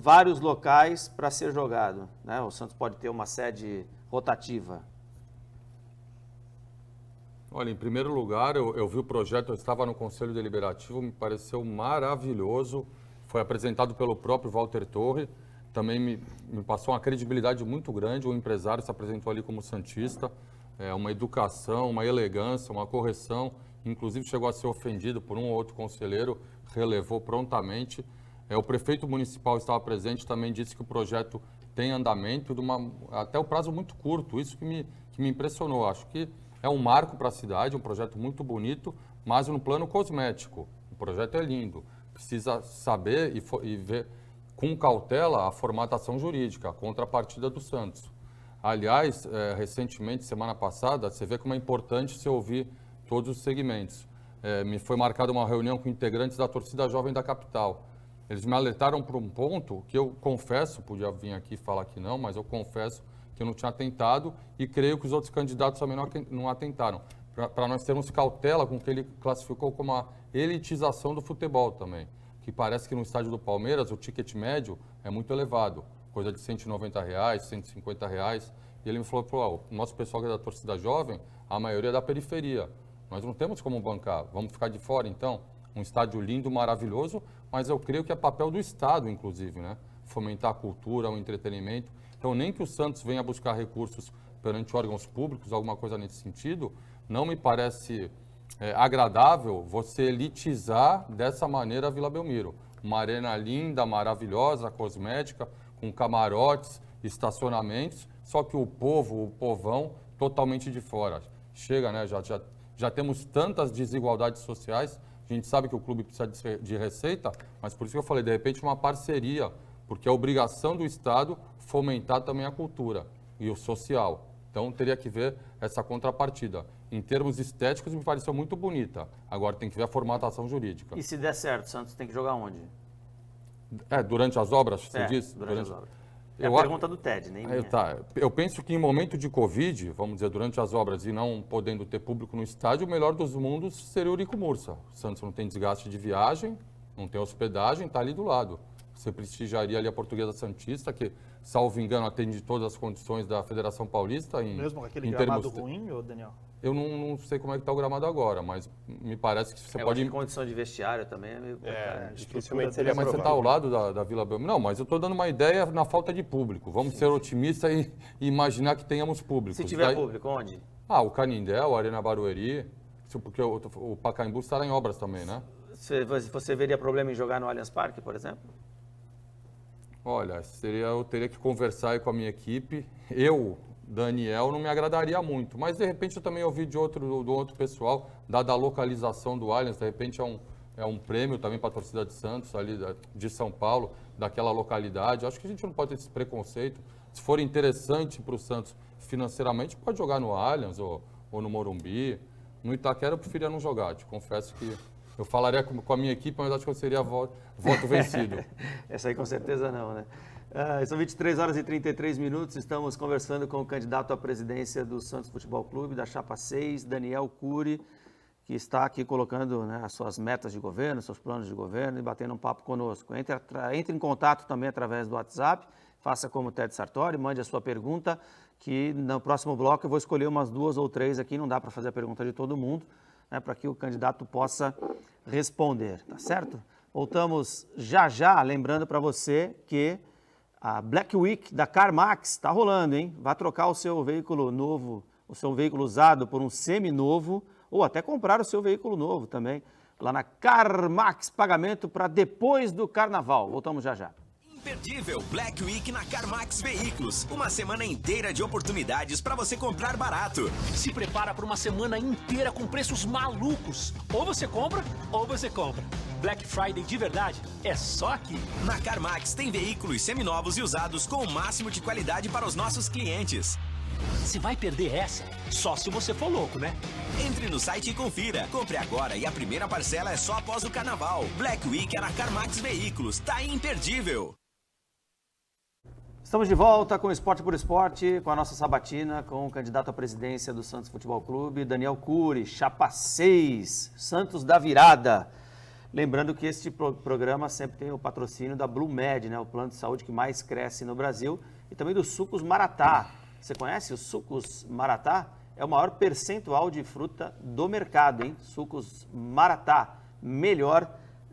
Speaker 1: vários locais para ser jogado, né? O Santos pode ter uma sede rotativa.
Speaker 2: Olha, em primeiro lugar, eu vi o projeto, eu estava no Conselho Deliberativo, me pareceu maravilhoso. Foi apresentado pelo próprio Walter Torre, também me passou uma credibilidade muito grande. O empresário se apresentou ali como santista, uma educação, uma elegância, uma correção. Inclusive chegou a ser ofendido por um ou outro conselheiro, relevou prontamente. O prefeito municipal estava presente, também disse que o projeto tem andamento, até o prazo muito curto, isso que me impressionou. Acho que é um marco para a cidade, um projeto muito bonito, mas no plano cosmético. O projeto é lindo, precisa saber e ver com cautela a formatação jurídica, a contrapartida do Santos. Aliás, recentemente, semana passada, você vê como é importante se ouvir todos os segmentos. Me foi marcada uma reunião com integrantes da torcida jovem da capital. Eles me alertaram para um ponto que eu confesso, podia vir aqui falar que não, mas eu confesso que eu não tinha atentado e creio que os outros candidatos também não atentaram. Para nós termos cautela com o que ele classificou como a elitização do futebol também. Que parece que no estádio do Palmeiras o ticket médio é muito elevado, coisa de R$190, R$150. E ele me falou, o nosso pessoal que é da torcida jovem, a maioria é da periferia. Nós não temos como bancar, vamos ficar de fora então? Um estádio lindo, maravilhoso, mas eu creio que é papel do Estado, inclusive, né? Fomentar a cultura, o entretenimento. Então, nem que o Santos venha buscar recursos perante órgãos públicos, alguma coisa nesse sentido, não me parece agradável você elitizar dessa maneira a Vila Belmiro. Uma arena linda, maravilhosa, cosmética, com camarotes, estacionamentos, só que o povão, totalmente de fora. Chega, né? Já temos tantas desigualdades sociais. A gente sabe que o clube precisa de receita, mas por isso que eu falei, de repente, uma parceria, porque é obrigação do Estado fomentar também a cultura e o social. Então, teria que ver essa contrapartida. Em termos estéticos, me pareceu muito bonita. Agora, tem que ver a formatação jurídica.
Speaker 1: E se der certo, o Santos tem que jogar onde?
Speaker 2: Durante as obras, você disse?
Speaker 1: Durante as obras. É a pergunta do Ted, nem minha.
Speaker 2: Eu penso que em momento de Covid, vamos dizer, durante as obras e não podendo ter público no estádio, o melhor dos mundos seria o Eurico Mursa. O Santos não tem desgaste de viagem, não tem hospedagem, está ali do lado. Você prestigiaria ali a Portuguesa Santista, que, salvo engano, atende todas as condições da Federação Paulista.
Speaker 5: Mesmo com aquele gramado ruim, Daniel?
Speaker 2: Eu não sei como é que está o gramado agora, mas me parece que você pode...
Speaker 1: Acho que condição de vestiário também é meio...
Speaker 3: dificilmente seria
Speaker 2: mas você está ao lado da Vila Belmiro. Não, mas eu estou dando uma ideia na falta de público. Vamos ser otimistas e imaginar que tenhamos público.
Speaker 1: Se tiver público, onde?
Speaker 2: O Canindé, o Arena Barueri, porque o Pacaembu estará em obras também, né?
Speaker 1: Você veria problema em jogar no Allianz Parque, por exemplo?
Speaker 2: Olha, eu teria que conversar aí com a minha equipe. Daniel, não me agradaria muito, mas de repente eu também ouvi do outro pessoal, dada a localização do Allianz, de repente é um prêmio também para a torcida de Santos, ali de São Paulo, daquela localidade. Acho que a gente não pode ter esse preconceito. Se for interessante para o Santos financeiramente, pode jogar no Allianz ou no Morumbi. No Itaquera eu preferia não jogar, te confesso que eu falaria com a minha equipe, mas acho que eu seria voto vencido.
Speaker 1: Essa aí com certeza não, né? São 23 horas e 33 minutos, estamos conversando com o candidato à presidência do Santos Futebol Clube, da Chapa 6, Daniel Cury, que está aqui colocando, né, as suas metas de governo, seus planos de governo e batendo um papo conosco. Entre em contato também através do WhatsApp, faça como o Ted Sartori, mande a sua pergunta, que no próximo bloco eu vou escolher umas 2 ou 3 aqui, não dá para fazer a pergunta de todo mundo, né, para que o candidato possa responder, tá certo? Voltamos já, lembrando para você que a Black Week da CarMax está rolando, hein? Vá trocar o seu veículo novo, o seu veículo usado por um seminovo, ou até comprar o seu veículo novo também, lá na CarMax, pagamento para depois do carnaval. Voltamos já.
Speaker 6: Imperdível Black Week na CarMax Veículos. Uma semana inteira de oportunidades para você comprar barato.
Speaker 7: Se prepara para uma semana inteira com preços malucos. Ou você compra, ou você compra. Black Friday de verdade é só aqui.
Speaker 6: Na CarMax tem veículos seminovos e usados com o máximo de qualidade para os nossos clientes.
Speaker 7: Você vai perder essa? Só se você for louco, né?
Speaker 6: Entre no site e confira. Compre agora e a primeira parcela é só após o carnaval. Black Week é na CarMax Veículos. Tá imperdível.
Speaker 1: Estamos de volta com Esporte por Esporte, com a nossa sabatina, com o candidato à presidência do Santos Futebol Clube, Daniel Cury, Chapa 6, Santos da Virada. Lembrando que este programa sempre tem o patrocínio da Blue Med, né, o plano de saúde que mais cresce no Brasil, e também dos sucos Maratá. Você conhece os sucos Maratá? É o maior percentual de fruta do mercado, hein? Sucos Maratá, melhor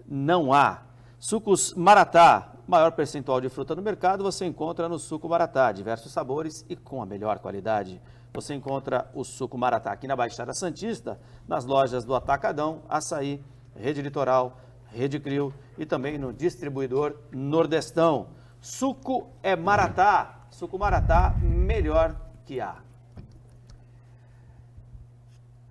Speaker 1: não há. Sucos Maratá, maior percentual de fruta no mercado, você encontra no Suco Maratá, diversos sabores e com a melhor qualidade. Você encontra o Suco Maratá aqui na Baixada Santista, nas lojas do Atacadão, Açaí, Rede Litoral, Rede Crio e também no distribuidor Nordestão. Suco é Maratá, Suco Maratá, melhor que há.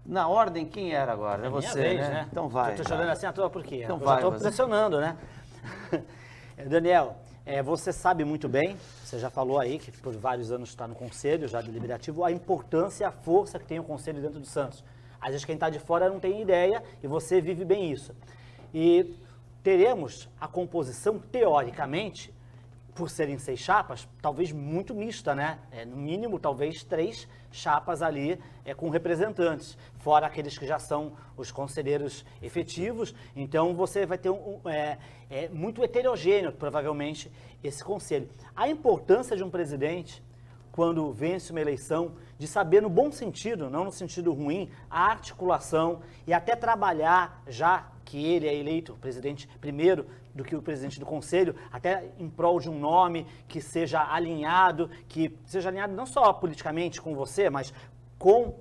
Speaker 1: Na ordem, quem era agora? É
Speaker 4: Minha
Speaker 1: você,
Speaker 4: vez,
Speaker 1: né? Então vai.
Speaker 4: Tô jogando assim à toa por quê?
Speaker 1: Então
Speaker 4: Eu
Speaker 1: vai,
Speaker 4: já tô
Speaker 1: você.
Speaker 4: pressionando, né? Daniel, você sabe muito bem, você já falou aí que por vários anos está no Conselho já Deliberativo, a importância e a força que tem o Conselho dentro do Santos. Às vezes quem está de fora não tem ideia e você vive bem isso. E teremos a composição, teoricamente, por serem 6 chapas, talvez muito mista, né? No mínimo, talvez 3 chapas ali com representantes, fora aqueles que já são os conselheiros efetivos. Então, você vai ter muito heterogêneo, provavelmente, esse conselho. A importância de um presidente, quando vence uma eleição, de saber, no bom sentido, não no sentido ruim, a articulação e até trabalhar, já que ele é eleito presidente primeiro do que o presidente do conselho, até em prol de um nome que seja alinhado não só politicamente com você, mas com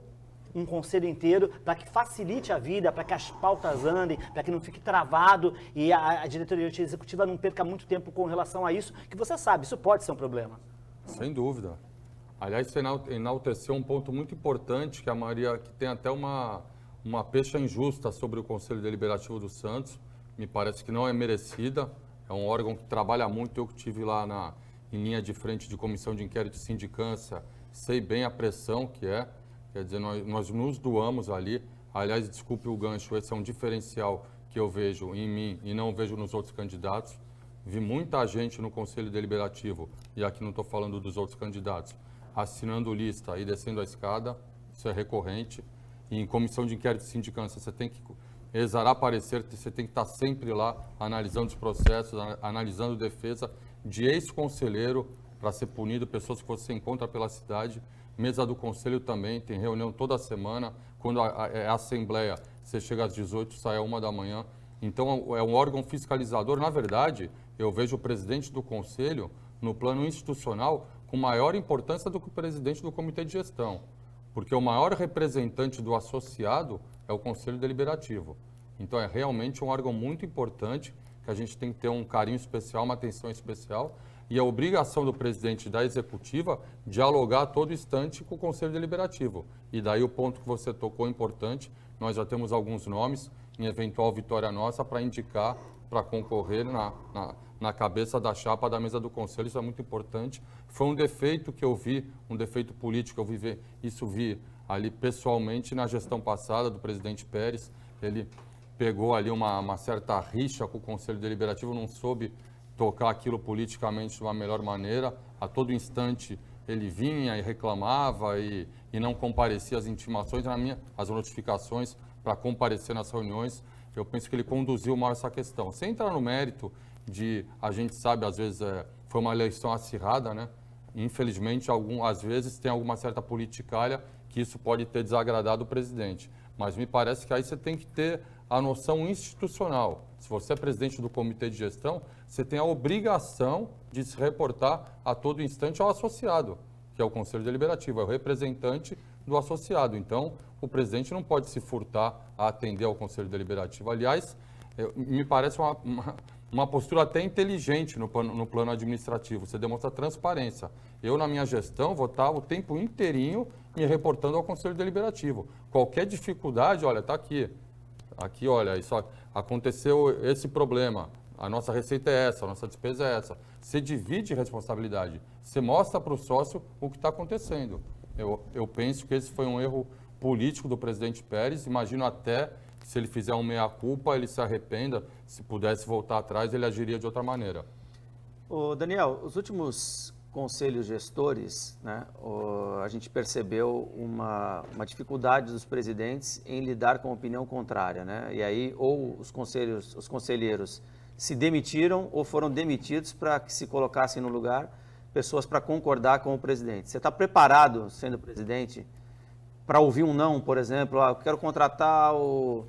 Speaker 4: um conselho inteiro, para que facilite a vida, para que as pautas andem, para que não fique travado e a diretoria executiva não perca muito tempo com relação a isso, que você sabe, isso pode ser um problema.
Speaker 2: Sem dúvida. Aliás, você enalteceu um ponto muito importante, que a Maria, que tem até uma pecha injusta sobre o Conselho Deliberativo do Santos, me parece que não é merecida, é um órgão que trabalha muito, eu que estive lá em linha de frente de comissão de inquérito e sindicância, sei bem a pressão que é, quer dizer, nós nos doamos ali, aliás, desculpe o gancho, esse é um diferencial que eu vejo em mim e não vejo nos outros candidatos, vi muita gente no Conselho Deliberativo, e aqui não estou falando dos outros candidatos, assinando lista e descendo a escada, isso é recorrente. E em comissão de inquérito e sindicância, você tem que exarar parecer, você tem que estar sempre lá analisando os processos, analisando defesa de ex-conselheiro para ser punido, pessoas que você encontra pela cidade. Mesa do conselho também, tem reunião toda semana. Quando é assembleia, você chega às 18, sai às 1 da manhã. Então, é um órgão fiscalizador. Na verdade, eu vejo o presidente do conselho, no plano institucional, com maior importância do que o presidente do comitê de gestão, porque o maior representante do associado é o Conselho Deliberativo. Então, é realmente um órgão muito importante, que a gente tem que ter um carinho especial, uma atenção especial, e a obrigação do presidente da executiva dialogar a todo instante com o Conselho Deliberativo. E daí o ponto que você tocou importante, nós já temos alguns nomes, em eventual vitória nossa, para indicar, para concorrer na cabeça da chapa da mesa do Conselho, isso é muito importante. Foi um defeito que eu vi, um defeito político, vi ali pessoalmente na gestão passada do presidente Pérez, ele pegou ali uma certa rixa com o Conselho Deliberativo, não soube tocar aquilo politicamente de uma melhor maneira, a todo instante ele vinha e reclamava e não comparecia às intimações, as notificações para comparecer nas reuniões. Eu penso que ele conduziu mal essa questão. Sem entrar no mérito a gente sabe, às vezes, foi uma eleição acirrada, né? Infelizmente, às vezes, tem alguma certa politicalha que isso pode ter desagradado o presidente. Mas me parece que aí você tem que ter a noção institucional. Se você é presidente do comitê de gestão, você tem a obrigação de se reportar a todo instante ao associado, que é o Conselho Deliberativo, é o representante do associado. Então, o presidente não pode se furtar a atender ao Conselho Deliberativo. Aliás, me parece uma postura até inteligente no plano administrativo, você demonstra transparência. Eu, na minha gestão, vou estar o tempo inteirinho me reportando ao Conselho Deliberativo. Qualquer dificuldade, olha, está aqui. Aqui, olha, isso aconteceu esse problema, a nossa receita é essa, a nossa despesa é essa. Você divide responsabilidade, você mostra para o sócio o que está acontecendo. Eu penso que esse foi um erro político do presidente Pérez, imagino até se ele fizer um meia-culpa, ele se arrependa, se pudesse voltar atrás, ele agiria de outra maneira.
Speaker 1: Ô Daniel, os últimos conselhos gestores, né, a gente percebeu uma dificuldade dos presidentes em lidar com a opinião contrária, né? E aí ou os conselheiros se demitiram ou foram demitidos para que se colocassem no lugar pessoas para concordar com o presidente. Você está preparado, sendo presidente, para ouvir um não, por exemplo? Eu quero contratar o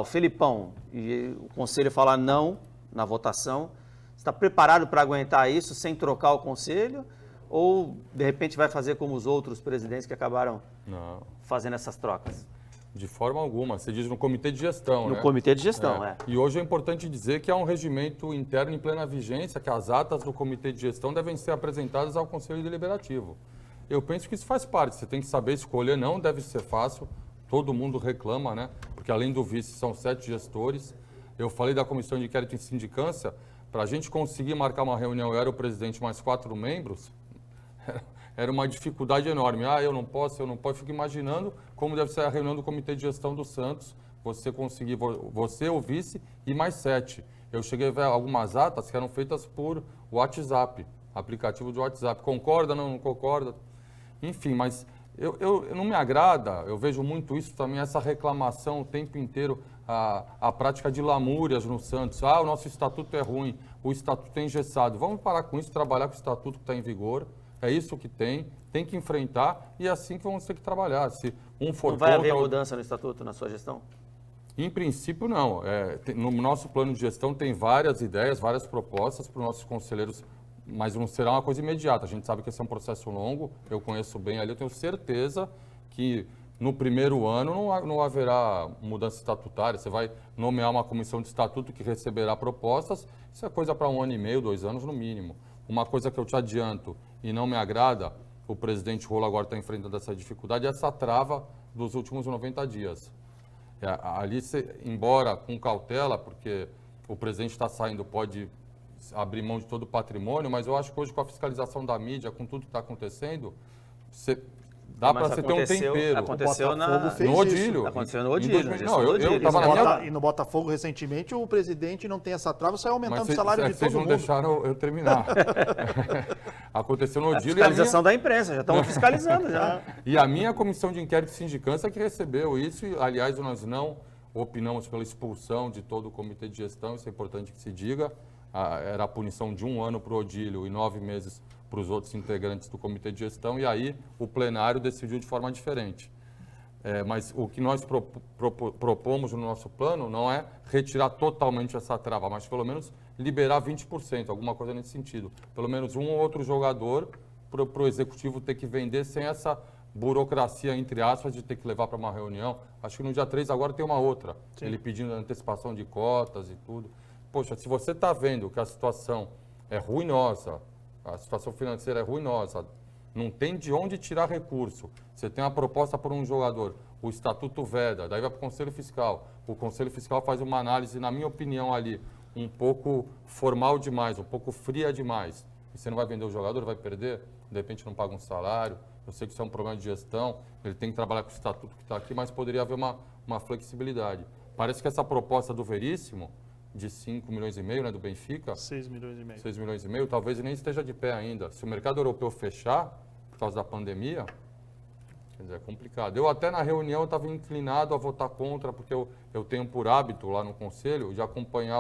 Speaker 1: Felipão, e o conselho falar não na votação. Você está preparado para aguentar isso sem trocar o conselho? Ou, de repente, vai fazer como os outros presidentes que acabaram fazendo essas trocas?
Speaker 2: De forma alguma. Você diz no comitê de gestão, né?
Speaker 1: No comitê de gestão, é.
Speaker 2: E hoje é importante dizer que há um regimento interno em plena vigência, que as atas do comitê de gestão devem ser apresentadas ao Conselho Deliberativo. Eu penso que isso faz parte. Você tem que saber escolher, não deve ser fácil. Todo mundo reclama, né? Porque além do vice são 7 gestores. Eu falei da comissão de inquérito em sindicância. Para a gente conseguir marcar uma reunião, eu era o presidente mais 4 membros, era uma dificuldade enorme. Eu não posso. Eu fico imaginando como deve ser a reunião do Comitê de Gestão do Santos, você conseguir, você, o vice e mais 7. Eu cheguei a ver algumas atas que eram feitas por WhatsApp, aplicativo de WhatsApp. Concorda, não concorda? Enfim, mas eu não me agrada, eu vejo muito isso também, essa reclamação o tempo inteiro, a prática de lamúrias no Santos. O nosso estatuto é ruim, o estatuto é engessado. Vamos parar com isso, trabalhar com o estatuto que está em vigor. É isso que tem que enfrentar e é assim que vamos ter que trabalhar. Se um for
Speaker 1: não vai
Speaker 2: contra,
Speaker 1: haver mudança no estatuto na sua gestão?
Speaker 2: Em princípio, não. No nosso plano de gestão tem várias ideias, várias propostas para os nossos conselheiros, mas não será uma coisa imediata. A gente sabe que esse é um processo longo, eu conheço bem ali, eu tenho certeza que no primeiro ano não haverá mudança estatutária. Você vai nomear uma comissão de estatuto que receberá propostas, isso é coisa para 1 ano e meio, 2 anos no mínimo. Uma coisa que eu te adianto e não me agrada, o presidente Rolo agora está enfrentando essa dificuldade, é essa trava dos últimos 90 dias. Ali, embora com cautela, porque o presidente está saindo, pode abrir mão de todo o patrimônio, mas eu acho que hoje com a fiscalização da mídia, com tudo que está acontecendo, dá para você ter um tempero.
Speaker 1: Aconteceu
Speaker 5: no
Speaker 2: Odílio.
Speaker 1: Aconteceu no Odílio.
Speaker 2: Eu estava na minha...
Speaker 5: E no Botafogo, recentemente, o presidente não tem essa trava, sai aumentando
Speaker 2: Mas
Speaker 5: o salário de todo
Speaker 2: vocês não
Speaker 5: mundo.
Speaker 2: deixaram eu terminar. Aconteceu no Odílio.
Speaker 1: Fiscalização da imprensa, já estão fiscalizando já.
Speaker 2: E a minha comissão de inquérito e sindicância que recebeu isso, e, aliás, nós não opinamos pela expulsão de todo o comitê de gestão, isso é importante que se diga. Era a punição de 1 ano para o Odílio e 9 meses para os outros integrantes do comitê de gestão, e aí o plenário decidiu de forma diferente. Mas o que nós propomos no nosso plano não é retirar totalmente essa trava, mas pelo menos liberar 20%, alguma coisa nesse sentido. Pelo menos um ou outro jogador para o executivo ter que vender sem essa burocracia, entre aspas, de ter que levar para uma reunião. Acho que no dia 3 agora tem uma outra, ele pedindo antecipação de cotas e tudo. Poxa, se você está vendo que a situação é ruinosa, a situação financeira é ruinosa, não tem de onde tirar recurso. Você tem uma proposta por um jogador, o estatuto veda, daí vai para o Conselho Fiscal. O Conselho Fiscal faz uma análise, na minha opinião ali, um pouco formal demais, um pouco fria demais. E você não vai vender o jogador, vai perder, de repente não paga um salário. Eu sei que isso é um problema de gestão, ele tem que trabalhar com o estatuto que está aqui, mas poderia haver uma flexibilidade. Parece que essa proposta do Veríssimo, de 5,5 milhões, né, do Benfica.
Speaker 5: 6,5 milhões.
Speaker 2: 6,5 milhões, talvez nem esteja de pé ainda. Se o mercado europeu fechar, por causa da pandemia, quer dizer, é complicado. Eu até na reunião estava inclinado a votar contra, porque eu tenho por hábito lá no Conselho de acompanhar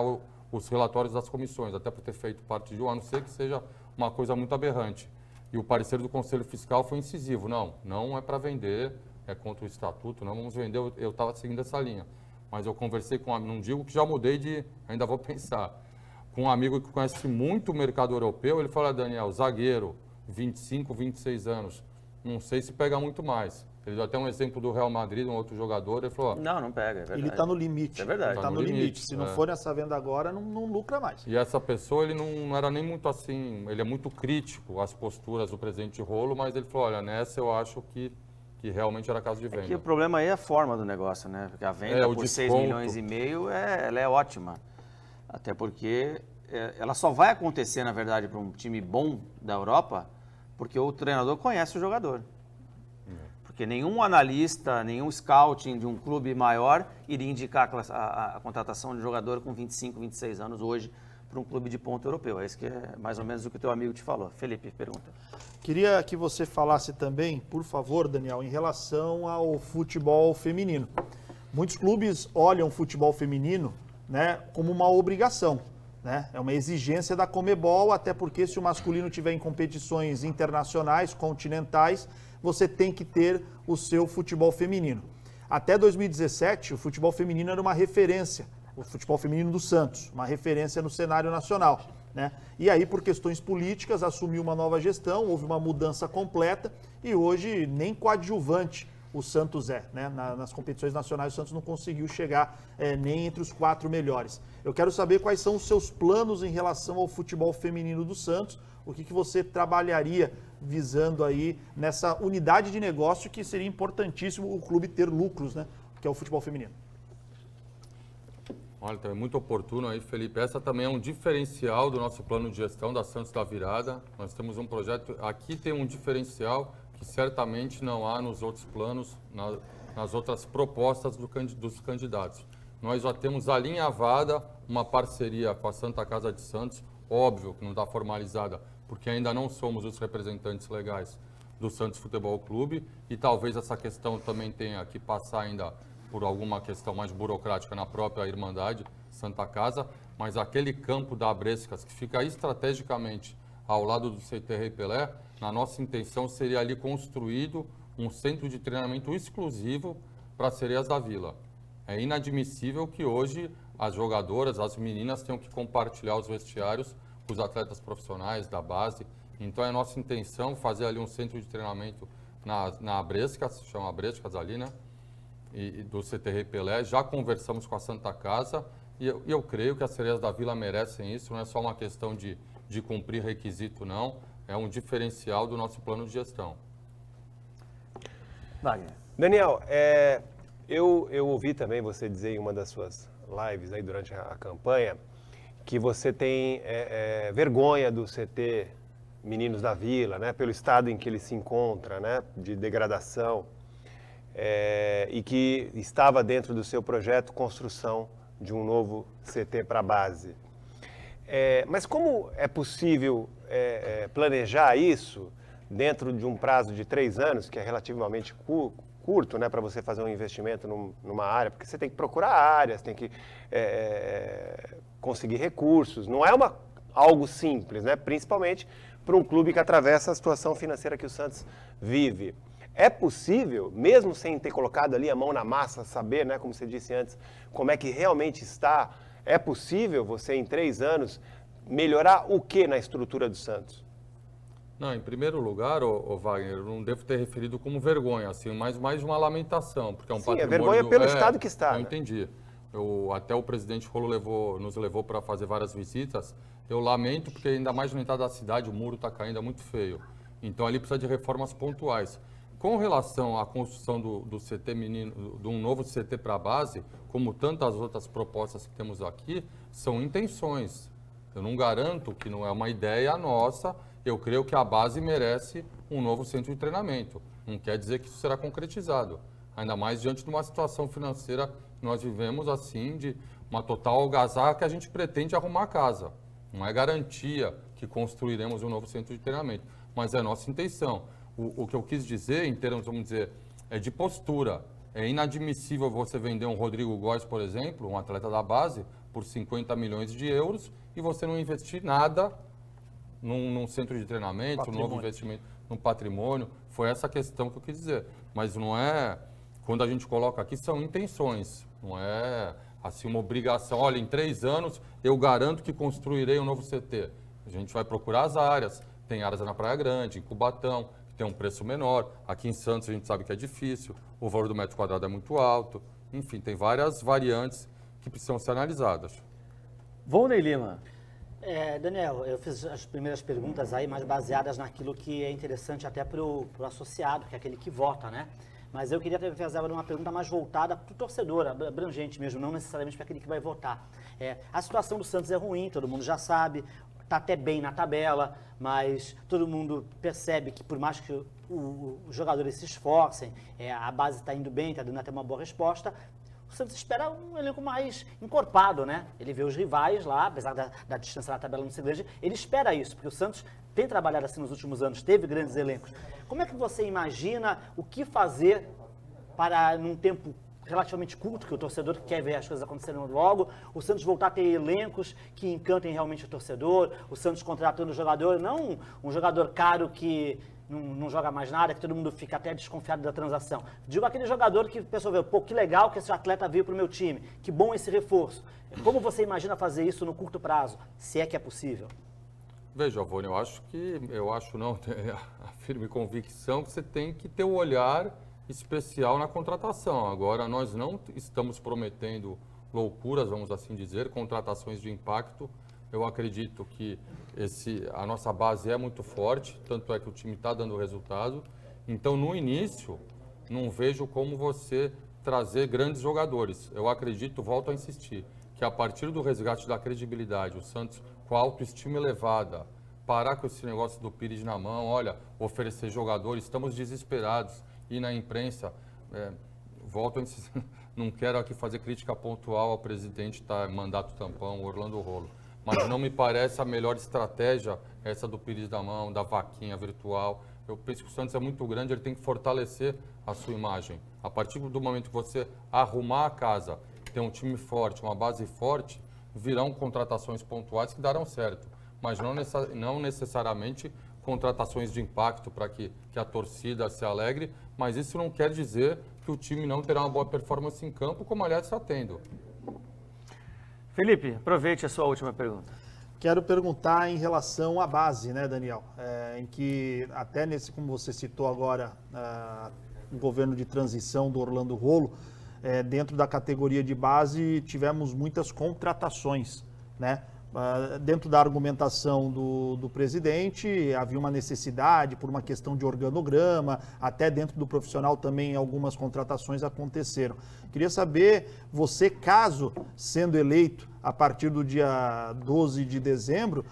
Speaker 2: os relatórios das comissões, até por ter feito parte de um, a não ser que seja uma coisa muito aberrante. E o parecer do Conselho Fiscal foi incisivo. Não é para vender, é contra o estatuto, não vamos vender. Eu estava seguindo essa linha. Mas eu conversei com, não digo que já mudei ainda vou pensar, com um amigo que conhece muito o mercado europeu, ele falou, Daniel, zagueiro, 25, 26 anos, não sei se pega muito mais. Ele deu até um exemplo do Real Madrid, um outro jogador, ele falou...
Speaker 1: Não pega, é verdade.
Speaker 5: Ele está no limite.
Speaker 1: É verdade.
Speaker 5: Ele está no limite. Se não for essa venda agora, não lucra mais.
Speaker 2: E essa pessoa, ele não era nem muito assim, ele é muito crítico às posturas do presidente Rolo, mas ele falou, olha, nessa eu acho que realmente era caso de venda.
Speaker 1: Que o problema aí é a forma do negócio, né? Porque a venda por 6,5 milhões, ela é ótima. Até porque ela só vai acontecer, na verdade, para um time bom da Europa, porque o treinador conhece o jogador. Porque nenhum analista, nenhum scouting de um clube maior iria indicar a contratação de jogador com 25, 26 anos hoje para um clube de ponta europeu. É isso que é mais ou menos o que o teu amigo te falou. Felipe, pergunta.
Speaker 5: Queria que você falasse também, por favor, Daniel, em relação ao futebol feminino. Muitos clubes olham o futebol feminino, né, como uma obrigação, né? É uma exigência da Conmebol, até porque se o masculino tiver em competições internacionais, continentais, você tem que ter o seu futebol feminino. Até 2017, o futebol feminino era uma referência, o futebol feminino do Santos, uma referência no cenário nacional, né? E aí, por questões políticas, assumiu uma nova gestão, houve uma mudança completa e hoje nem coadjuvante o Santos é, né? Nas competições nacionais o Santos não conseguiu chegar nem entre os 4 melhores. Eu quero saber quais são os seus planos em relação ao futebol feminino do Santos, o que você trabalharia visando aí nessa unidade de negócio que seria importantíssimo o clube ter lucros, né? Que é o futebol feminino.
Speaker 2: Olha, também muito oportuno aí, Felipe. Essa também é um diferencial do nosso plano de gestão da Santos da Virada. Nós temos um projeto, aqui tem um diferencial que certamente não há nos outros planos, nas outras propostas dos candidatos. Nós já temos alinhavada uma parceria com a Santa Casa de Santos, óbvio que não está formalizada, porque ainda não somos os representantes legais do Santos Futebol Clube e talvez essa questão também tenha que passar ainda por alguma questão mais burocrática na própria Irmandade Santa Casa, mas aquele campo da Abrescas que fica estrategicamente ao lado do CT Rei Pelé, na nossa intenção seria ali construído um centro de treinamento exclusivo para sereias da Vila. É inadmissível que hoje as jogadoras, as meninas tenham que compartilhar os vestiários com os atletas profissionais da base. Então é nossa intenção fazer ali um centro de treinamento na Abrescas, se chama Abrescas ali, né? E do CT Rei Pelé. Já conversamos com a Santa Casa e eu creio que as sereias da Vila merecem isso, não é só uma questão de cumprir requisito, não. É um diferencial do nosso plano de gestão.
Speaker 1: Wagner.
Speaker 3: Daniel, eu ouvi também você dizer em uma das suas lives aí durante a campanha que você tem vergonha do CT Meninos da Vila, né, pelo estado em que ele se encontra, né, de degradação, e que estava dentro do seu projeto construção de um novo CT para a base. Mas como é possível planejar isso dentro de um prazo de 3 anos, que é relativamente curto, né, para você fazer um investimento numa área, porque você tem que procurar áreas, tem que conseguir recursos, não é algo simples, né, principalmente para um clube que atravessa a situação financeira que o Santos vive. É possível, mesmo sem ter colocado ali a mão na massa, saber, né, como você disse antes, como é que realmente está, é possível você em 3 anos melhorar o que na estrutura do Santos?
Speaker 2: Não, em primeiro lugar, Wagner, eu não devo ter referido como vergonha, assim, mas mais uma lamentação, porque é um patrimônio...
Speaker 3: Sim, é vergonha pelo estado que está.
Speaker 2: Eu
Speaker 3: né?
Speaker 2: entendi. Até o presidente Rolo nos levou para fazer várias visitas. Eu lamento, porque ainda mais na entrada da cidade, o muro está caindo, é muito feio. Então, ali precisa de reformas pontuais. Com relação à construção do CT menino, de um novo CT para a base, como tantas outras propostas que temos aqui, são intenções. Eu não garanto que não é uma ideia nossa. Eu creio que a base merece um novo centro de treinamento. Não quer dizer que isso será concretizado. Ainda mais diante de uma situação financeira que nós vivemos, assim, de uma total algazarra que a gente pretende arrumar a casa. Não é garantia que construiremos um novo centro de treinamento, mas é a nossa intenção. O que eu quis dizer, em termos, vamos dizer, de postura. É inadmissível você vender um Rodrigo Góes, por exemplo, um atleta da base, por 50 milhões de euros e você não investir nada num centro de treinamento, um novo investimento no patrimônio. Foi essa questão que eu quis dizer. Mas não é... Quando a gente coloca aqui, são intenções. Não é, assim, uma obrigação. Olha, em 3 anos, eu garanto que construirei um novo CT. A gente vai procurar as áreas. Tem áreas na Praia Grande, em Cubatão, que tem um preço menor. Aqui em Santos, a gente sabe que é difícil. O valor do metro quadrado é muito alto. Enfim, tem várias variantes que precisam ser analisadas.
Speaker 1: Volney Lima.
Speaker 4: Daniel, eu fiz as primeiras perguntas aí, mais baseadas naquilo que é interessante até para o associado, que é aquele que vota, né? Mas eu queria fazer agora uma pergunta mais voltada para o torcedor, abrangente mesmo, não necessariamente para aquele que vai votar. A situação do Santos é ruim, todo mundo já sabe, está até bem na tabela, mas todo mundo percebe que por mais que os jogadores se esforcem, a base está indo bem, está dando até uma boa resposta, o Santos espera um elenco mais encorpado, né? Ele vê os rivais lá, apesar da distância na tabela não ser grande, ele espera isso, porque o Santos tem trabalhado assim nos últimos anos, teve grandes elencos. Como é que você imagina o que fazer para, num tempo relativamente curto, que o torcedor quer ver as coisas acontecendo logo, o Santos voltar a ter elencos que encantem realmente o torcedor, o Santos contratando o jogador, não um jogador caro que não joga mais nada, que todo mundo fica até desconfiado da transação. Digo aquele jogador que o pessoal vê, pô, que legal que esse atleta veio para o meu time, que bom esse reforço. Como você imagina fazer isso no curto prazo, se é que é possível?
Speaker 2: Veja, Avone, eu acho não, tenho a firme convicção que você tem que ter o olhar especial na contratação. Agora, nós não estamos prometendo loucuras, vamos assim dizer, contratações de impacto. Eu acredito que a nossa base é muito forte, tanto é que o time está dando resultado. Então, no início, não vejo como você trazer grandes jogadores. Eu acredito, volto a insistir, que a partir do resgate da credibilidade, o Santos com a autoestima elevada, parar com esse negócio do Pires na mão, olha, oferecer jogadores, estamos desesperados. E na imprensa, volto a insistir, não quero aqui fazer crítica pontual ao presidente, mandato tampão, Orlando Rolo. Mas não me parece a melhor estratégia essa do Pires da mão, da vaquinha virtual. Eu penso que o Santos é muito grande, ele tem que fortalecer a sua imagem. A partir do momento que você arrumar a casa, ter um time forte, uma base forte, virão contratações pontuais que darão certo. Mas não necessariamente contratações de impacto para que a torcida se alegre, mas isso não quer dizer que o time não terá uma boa performance em campo, como aliás está tendo.
Speaker 1: Felipe, aproveite a sua última pergunta.
Speaker 5: Quero perguntar em relação à base, né, Daniel? Em que até nesse, como você citou agora, o governo de transição do Orlando Rolo, dentro da categoria de base tivemos muitas contratações, né? Dentro da argumentação do presidente, havia uma necessidade por uma questão de organograma, até dentro do profissional também algumas contratações aconteceram. Queria saber, você, caso sendo eleito a partir do dia 12 de dezembro,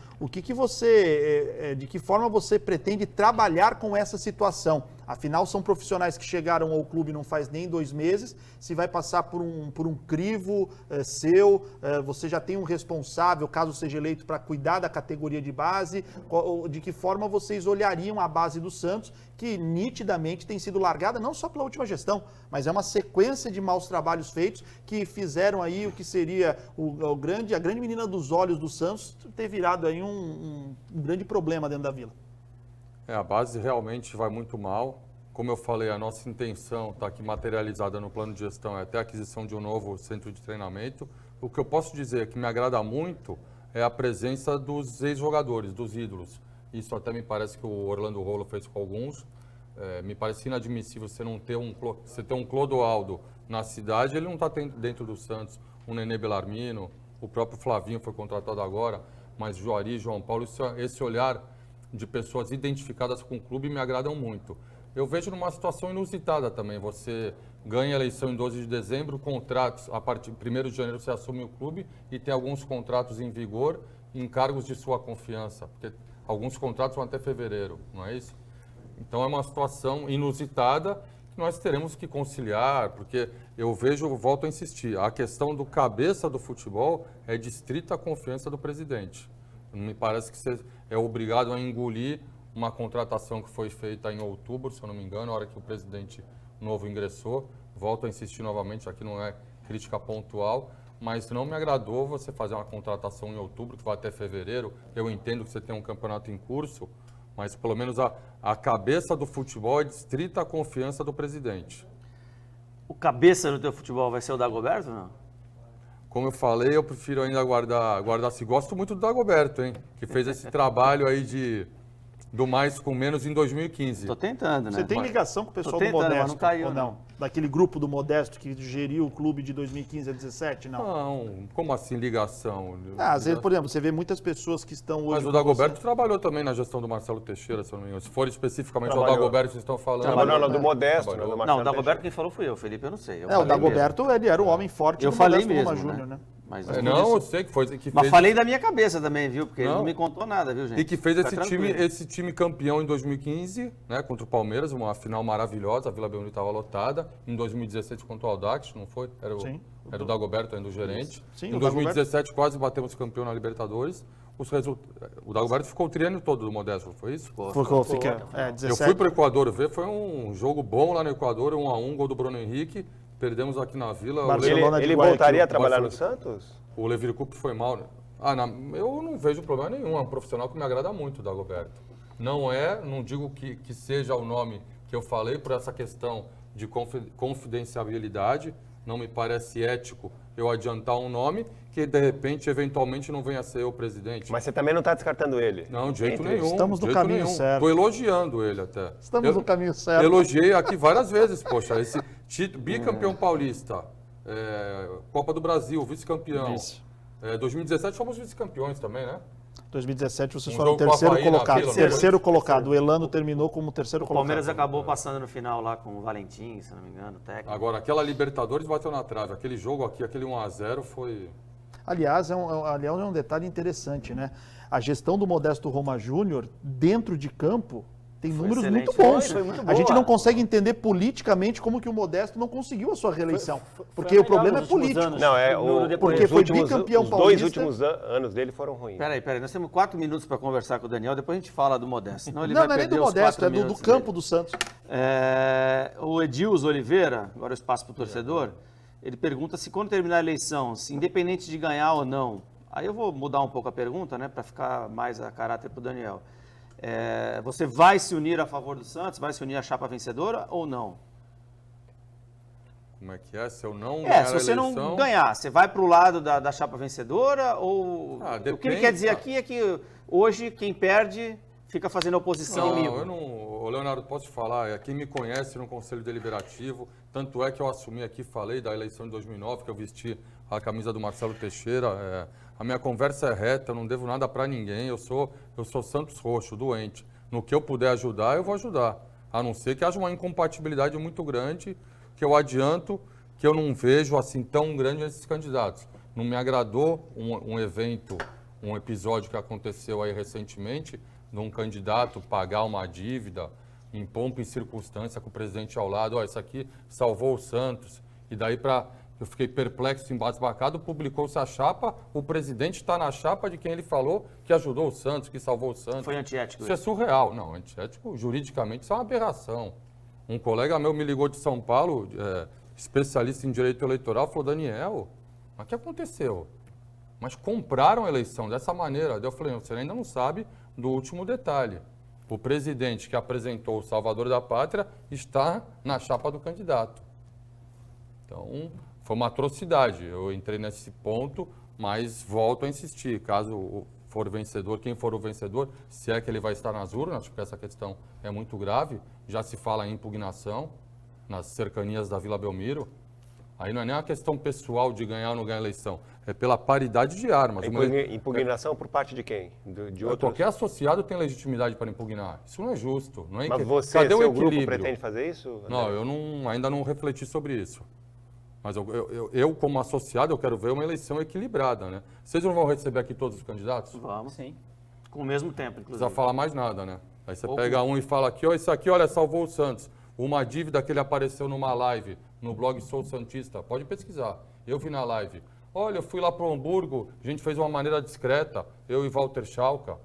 Speaker 5: de que forma você pretende trabalhar com essa situação? Afinal, são profissionais que chegaram ao clube não faz nem 2 meses, se vai passar por um crivo seu, você já tem um responsável, caso seja eleito, para cuidar da categoria de base, de que forma vocês olhariam a base do Santos, que nitidamente tem sido largada, não só pela última gestão, mas é uma sequência de maus trabalhos feitos que fizeram aí o que seria a grande menina dos olhos do Santos ter virado aí um grande problema dentro da Vila.
Speaker 2: A base realmente vai muito mal. Como eu falei, a nossa intenção está aqui materializada no plano de gestão, é até a aquisição de um novo centro de treinamento. O que eu posso dizer que me agrada muito é a presença dos ex-jogadores, dos ídolos. Isso até me parece que o Orlando Rolo fez com alguns. Me parece inadmissível você ter um Clodoaldo na cidade, ele não está dentro do Santos, um Nenê Belarmino, o próprio Flavinho foi contratado agora, mas Juari, João Paulo, esse olhar de pessoas identificadas com o clube me agradam muito. Eu vejo numa situação inusitada também, você ganha a eleição em 12 de dezembro, contratos, a partir de 1º de janeiro você assume o clube e tem alguns contratos em vigor em cargos de sua confiança, porque alguns contratos vão até fevereiro, não é isso? Então é uma situação inusitada que nós teremos que conciliar, porque eu volto a insistir, a questão do cabeça do futebol é de estrita confiança do presidente. Não me parece que você é obrigado a engolir uma contratação que foi feita em outubro, se eu não me engano, na hora que o presidente novo ingressou. Volto a insistir novamente, aqui não é crítica pontual, mas não me agradou você fazer uma contratação em outubro, que vai até fevereiro. Eu entendo que você tem um campeonato em curso, mas pelo menos a cabeça do futebol é de estrita confiança do presidente.
Speaker 1: O cabeça do teu futebol vai ser o Dagoberto ou não?
Speaker 2: Como eu falei, eu prefiro ainda guardar-se. Gosto muito do Dagoberto, hein? Que fez esse trabalho aí do mais com menos em 2015.
Speaker 1: Estou tentando, né?
Speaker 5: Você tem ligação com o pessoal do Modesto,
Speaker 1: mas não caiu,
Speaker 5: ou não? Daquele grupo do Modesto que geriu o clube de 2015 a 2017, não?
Speaker 2: Não, como assim ligação?
Speaker 5: Às vezes, por exemplo, você vê muitas pessoas que estão hoje...
Speaker 2: Mas o Dagoberto trabalhou também na gestão do Marcelo Teixeira, se eu não me engano. Se for especificamente o Dagoberto que vocês estão falando...
Speaker 3: Trabalhou do Modesto,
Speaker 1: Não, o Dagoberto quem falou fui eu, Felipe, eu não sei.
Speaker 5: O Dagoberto, ele era um homem forte
Speaker 1: eu
Speaker 5: do
Speaker 1: falei
Speaker 5: Modesto
Speaker 1: mesmo,
Speaker 5: Luma Júnior, né?
Speaker 1: Mas
Speaker 2: Não, eu sei que foi que
Speaker 1: Mas
Speaker 2: fez,
Speaker 1: falei da minha cabeça também, viu? Porque ele
Speaker 2: Não.
Speaker 1: não me contou nada, viu, gente?
Speaker 2: e que fez
Speaker 1: Fica tranquilo.
Speaker 2: esse time campeão em 2015, né, contra o Palmeiras, uma final maravilhosa, a Vila Belmiro estava lotada. Em 2017 contra o Audax, não foi?
Speaker 5: Sim.
Speaker 2: Era o Dagoberto ainda o gerente.
Speaker 5: Sim,
Speaker 2: Em
Speaker 5: o
Speaker 2: 2017 quase batemos campeão na Libertadores. O Dagoberto ficou o triênio todo do Modesto, não foi isso?
Speaker 5: Fica,
Speaker 2: Eu
Speaker 5: 17.
Speaker 2: fui para o Equador ver, foi um jogo bom lá no Equador, 1-1, gol do Bruno Henrique. Perdemos aqui na Vila.
Speaker 5: Barcelona de
Speaker 3: Ele
Speaker 5: Guayaquil.
Speaker 3: voltaria a trabalhar no
Speaker 2: Barcelona.
Speaker 3: Santos?
Speaker 2: O Levir Cup foi mal, né? Eu não vejo problema nenhum, é um profissional que me agrada muito, o Dagoberto. Não digo que seja o nome que eu falei por essa questão de confidencialidade, não me parece ético eu adiantar um nome que, de repente, eventualmente não venha a ser o presidente.
Speaker 3: Mas você também não está descartando ele?
Speaker 2: Não, de jeito
Speaker 3: Entre-
Speaker 2: nenhum.
Speaker 5: Estamos no
Speaker 2: de jeito
Speaker 5: caminho
Speaker 2: nenhum.
Speaker 5: certo.
Speaker 2: Estou elogiando ele até.
Speaker 5: Estamos no caminho certo.
Speaker 2: Elogiei aqui várias vezes, poxa, esse título, bicampeão paulista, Copa do Brasil, vice-campeão.
Speaker 5: Vice.
Speaker 2: 2017 fomos vice-campeões também, né?
Speaker 5: 2017 vocês
Speaker 2: Um
Speaker 5: foram o
Speaker 2: jogo com o
Speaker 5: terceiro
Speaker 2: Avaí na
Speaker 5: colocado.
Speaker 2: Vila,
Speaker 5: Terceiro
Speaker 2: foi?
Speaker 5: colocado. O Elano terminou como terceiro
Speaker 1: O Palmeiras
Speaker 5: colocado.
Speaker 1: acabou passando no final lá com o Valentim, se não me engano, o técnico.
Speaker 2: Agora, aquela Libertadores bateu na trave. Aquele jogo aqui, aquele 1-0 foi...
Speaker 5: Aliás, é um detalhe interessante, né? A gestão do Modesto Roma Júnior, dentro de campo, tem números
Speaker 1: excelente.
Speaker 5: muito bons.
Speaker 4: Foi muito
Speaker 5: A gente
Speaker 4: boa.
Speaker 5: não consegue entender politicamente como que o Modesto não conseguiu a sua reeleição. Porque
Speaker 4: Foi
Speaker 5: o problema é
Speaker 4: melhor nos últimos
Speaker 5: político.
Speaker 4: anos.
Speaker 3: Não, é
Speaker 4: No-
Speaker 3: o,
Speaker 4: depois-
Speaker 5: Porque
Speaker 3: os
Speaker 5: foi
Speaker 3: últimos,
Speaker 5: bicampeão
Speaker 3: os dois
Speaker 5: paulista.
Speaker 3: últimos anos dele foram ruins.
Speaker 1: Peraí, nós temos 4 minutos para conversar com o Daniel, depois a gente fala do Modesto. Senão ele
Speaker 5: Não,
Speaker 1: vai
Speaker 5: não é nem
Speaker 1: perder
Speaker 5: do
Speaker 1: os
Speaker 5: Modesto,
Speaker 1: 4
Speaker 5: é do
Speaker 1: minutos
Speaker 5: campo
Speaker 1: dele.
Speaker 5: do Santos.
Speaker 1: O Edilson Oliveira, agora o espaço para o torcedor, ele pergunta se quando terminar a eleição, se independente de ganhar ou não, aí eu vou mudar um pouco a pergunta, né, para ficar mais a caráter para o Daniel. Você vai se unir a favor do Santos? Vai se unir à chapa vencedora ou não?
Speaker 2: Como é que é? Se eu não ganhar
Speaker 1: Se
Speaker 2: a
Speaker 1: você
Speaker 2: eleição...
Speaker 1: não ganhar, você vai para o lado da chapa vencedora ou...
Speaker 2: Ah,
Speaker 1: o que ele
Speaker 2: depende,
Speaker 1: quer dizer
Speaker 2: cara.
Speaker 1: aqui é que hoje quem perde fica fazendo oposição
Speaker 2: Não,
Speaker 1: amigo.
Speaker 2: eu não... Ô, Leonardo, posso te falar? Quem me conhece no Conselho Deliberativo, tanto é que eu assumi aqui, falei da eleição de 2009, que eu vesti a camisa do Marcelo Teixeira. A minha conversa é reta, eu não devo nada para ninguém. Eu sou Santos Roxo, doente. No que eu puder ajudar, eu vou ajudar. A não ser que haja uma incompatibilidade muito grande, que eu adianto que eu não vejo assim tão grande nesses candidatos. Não me agradou um evento, um episódio que aconteceu aí recentemente, de um candidato pagar uma dívida em pompa e circunstância com o presidente ao lado. Isso aqui salvou o Santos. E daí eu fiquei perplexo, embasbacado, publicou-se a chapa, o presidente está na chapa de quem ele falou que ajudou o Santos, que salvou o Santos.
Speaker 1: Foi antiético.
Speaker 2: Isso é surreal. Não, antiético, juridicamente, isso é uma aberração. Um colega meu me ligou de São Paulo, especialista em direito eleitoral, falou, Daniel, mas o que aconteceu? Mas compraram a eleição dessa maneira. Daí eu falei, você ainda não sabe do último detalhe. O presidente que apresentou o Salvador da Pátria está na chapa do candidato. Então, foi uma atrocidade. Eu entrei nesse ponto, mas volto a insistir. Caso for vencedor, quem for o vencedor, se é que ele vai estar nas urnas, porque essa questão é muito grave, já se fala em impugnação nas cercanias da Vila Belmiro. Aí não é nem uma questão pessoal de ganhar ou não ganhar a eleição, é pela paridade de armas.
Speaker 3: Impugnação por parte de quem? De outros?
Speaker 2: Qualquer associado tem legitimidade para impugnar. Isso não é justo. Não é
Speaker 3: Mas você,
Speaker 2: Cadê o
Speaker 3: seu grupo,
Speaker 2: equilíbrio?
Speaker 3: pretende fazer isso?
Speaker 2: Não, eu ainda não refleti sobre isso. Mas eu, como associado, eu quero ver uma eleição equilibrada, né? Vocês não vão receber aqui todos os candidatos? Não
Speaker 1: Vamos.
Speaker 4: Sim.
Speaker 1: Com o mesmo tempo, inclusive.
Speaker 2: precisa falar mais nada, né? Aí você
Speaker 1: Ou
Speaker 2: pega um e fala aqui, ó, isso aqui, olha, salvou o Santos. Uma dívida que ele apareceu numa live, no blog Sou Santista. Pode pesquisar. Eu vi na live. Olha, eu fui lá para o Hamburgo, a gente fez uma maneira discreta, eu e Walter Schalka,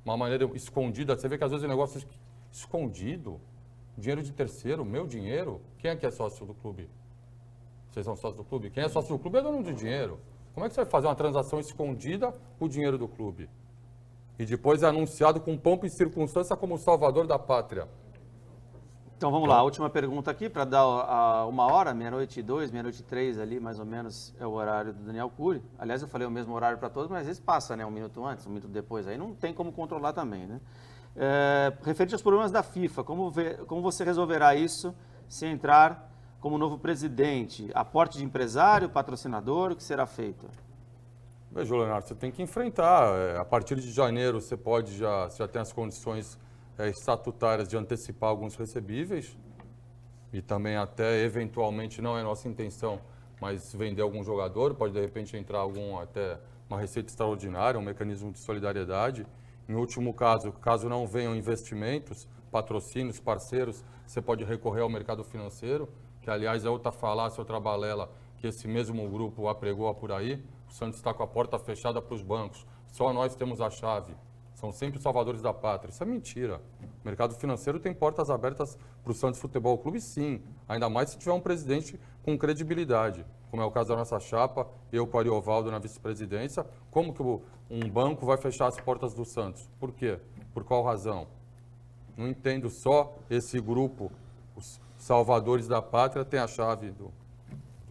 Speaker 2: uma maneira escondida. Você vê que às vezes o negócio é escondido. Dinheiro de terceiro, meu dinheiro. Quem é que é sócio do clube? Vocês são sócios do clube? Quem é sócio do clube é dono do dinheiro. Como é que você vai fazer uma transação escondida com o dinheiro do clube? E depois é anunciado com pompa e circunstância como o salvador da pátria.
Speaker 1: Então vamos lá, a última pergunta aqui, para dar 1h, meia-noite e 2, meia-noite e 3 ali, mais ou menos, é o horário do Daniel Cury. Aliás, eu falei o mesmo horário para todos, mas às vezes passa, né? 1 minuto antes, 1 minuto depois, aí não tem como controlar também, né? Referente aos problemas da FIFA, como você resolverá isso se entrar como novo presidente? Aporte de empresário, patrocinador, o que será feito?
Speaker 2: Veja, Leonardo, você tem que enfrentar. A partir de janeiro você já tem as condições estatutárias de antecipar alguns recebíveis e também até, eventualmente, não é nossa intenção mas vender algum jogador, pode de repente entrar até uma receita extraordinária, um mecanismo de solidariedade. Em último caso, caso não venham investimentos, patrocínios, parceiros, você pode recorrer ao mercado financeiro, que aliás é outra falácia, outra balela que esse mesmo grupo apregoa por aí. O Santos está com a porta fechada para os bancos, só nós temos a chave. São sempre os salvadores da pátria. Isso é mentira. O mercado financeiro tem portas abertas para o Santos Futebol Clube, sim. Ainda mais se tiver um presidente com credibilidade, como é o caso da nossa chapa, eu com o Ariovaldo na vice-presidência. Como que um banco vai fechar as portas do Santos? Por quê? Por qual razão? Não entendo, só esse grupo, os salvadores da pátria, tem a chave do...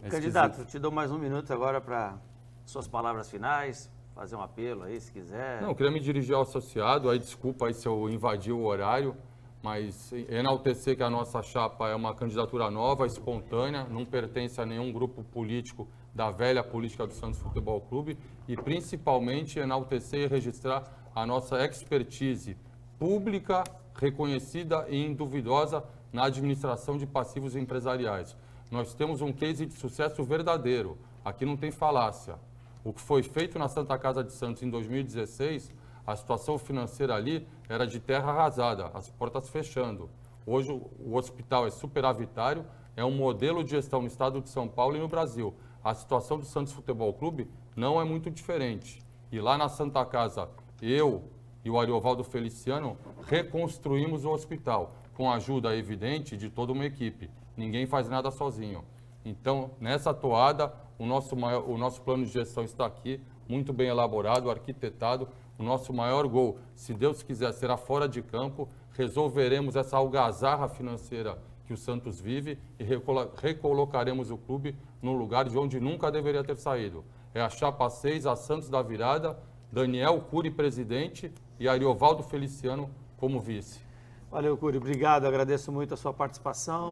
Speaker 1: Candidato, te dou mais um minuto agora para suas palavras finais, fazer um apelo aí, se quiser.
Speaker 2: Não, eu queria me dirigir ao associado, aí desculpa aí se eu invadi o horário, mas enaltecer que a nossa chapa é uma candidatura nova, espontânea, não pertence a nenhum grupo político da velha política do Santos Futebol Clube e principalmente enaltecer e registrar a nossa expertise pública, reconhecida e induvidosa na administração de passivos empresariais. Nós temos um case de sucesso verdadeiro, aqui não tem falácia. O que foi feito na Santa Casa de Santos em 2016, a situação financeira ali era de terra arrasada, as portas fechando. Hoje o hospital é superavitário, é um modelo de gestão no estado de São Paulo e no Brasil. A situação do Santos Futebol Clube não é muito diferente. E lá na Santa Casa, eu e o Ariovaldo Feliciano reconstruímos o hospital, com a ajuda evidente de toda uma equipe. Ninguém faz nada sozinho. Então, nessa toada, o nosso plano de gestão está aqui, muito bem elaborado, arquitetado. O nosso maior gol, se Deus quiser, será fora de campo. Resolveremos essa algazarra financeira que o Santos vive e recolocaremos o clube no lugar de onde nunca deveria ter saído. É a chapa 6, a Santos da virada, Daniel Cury presidente e Ariovaldo Feliciano como vice.
Speaker 1: Valeu, Cury. Obrigado. Agradeço muito a sua participação.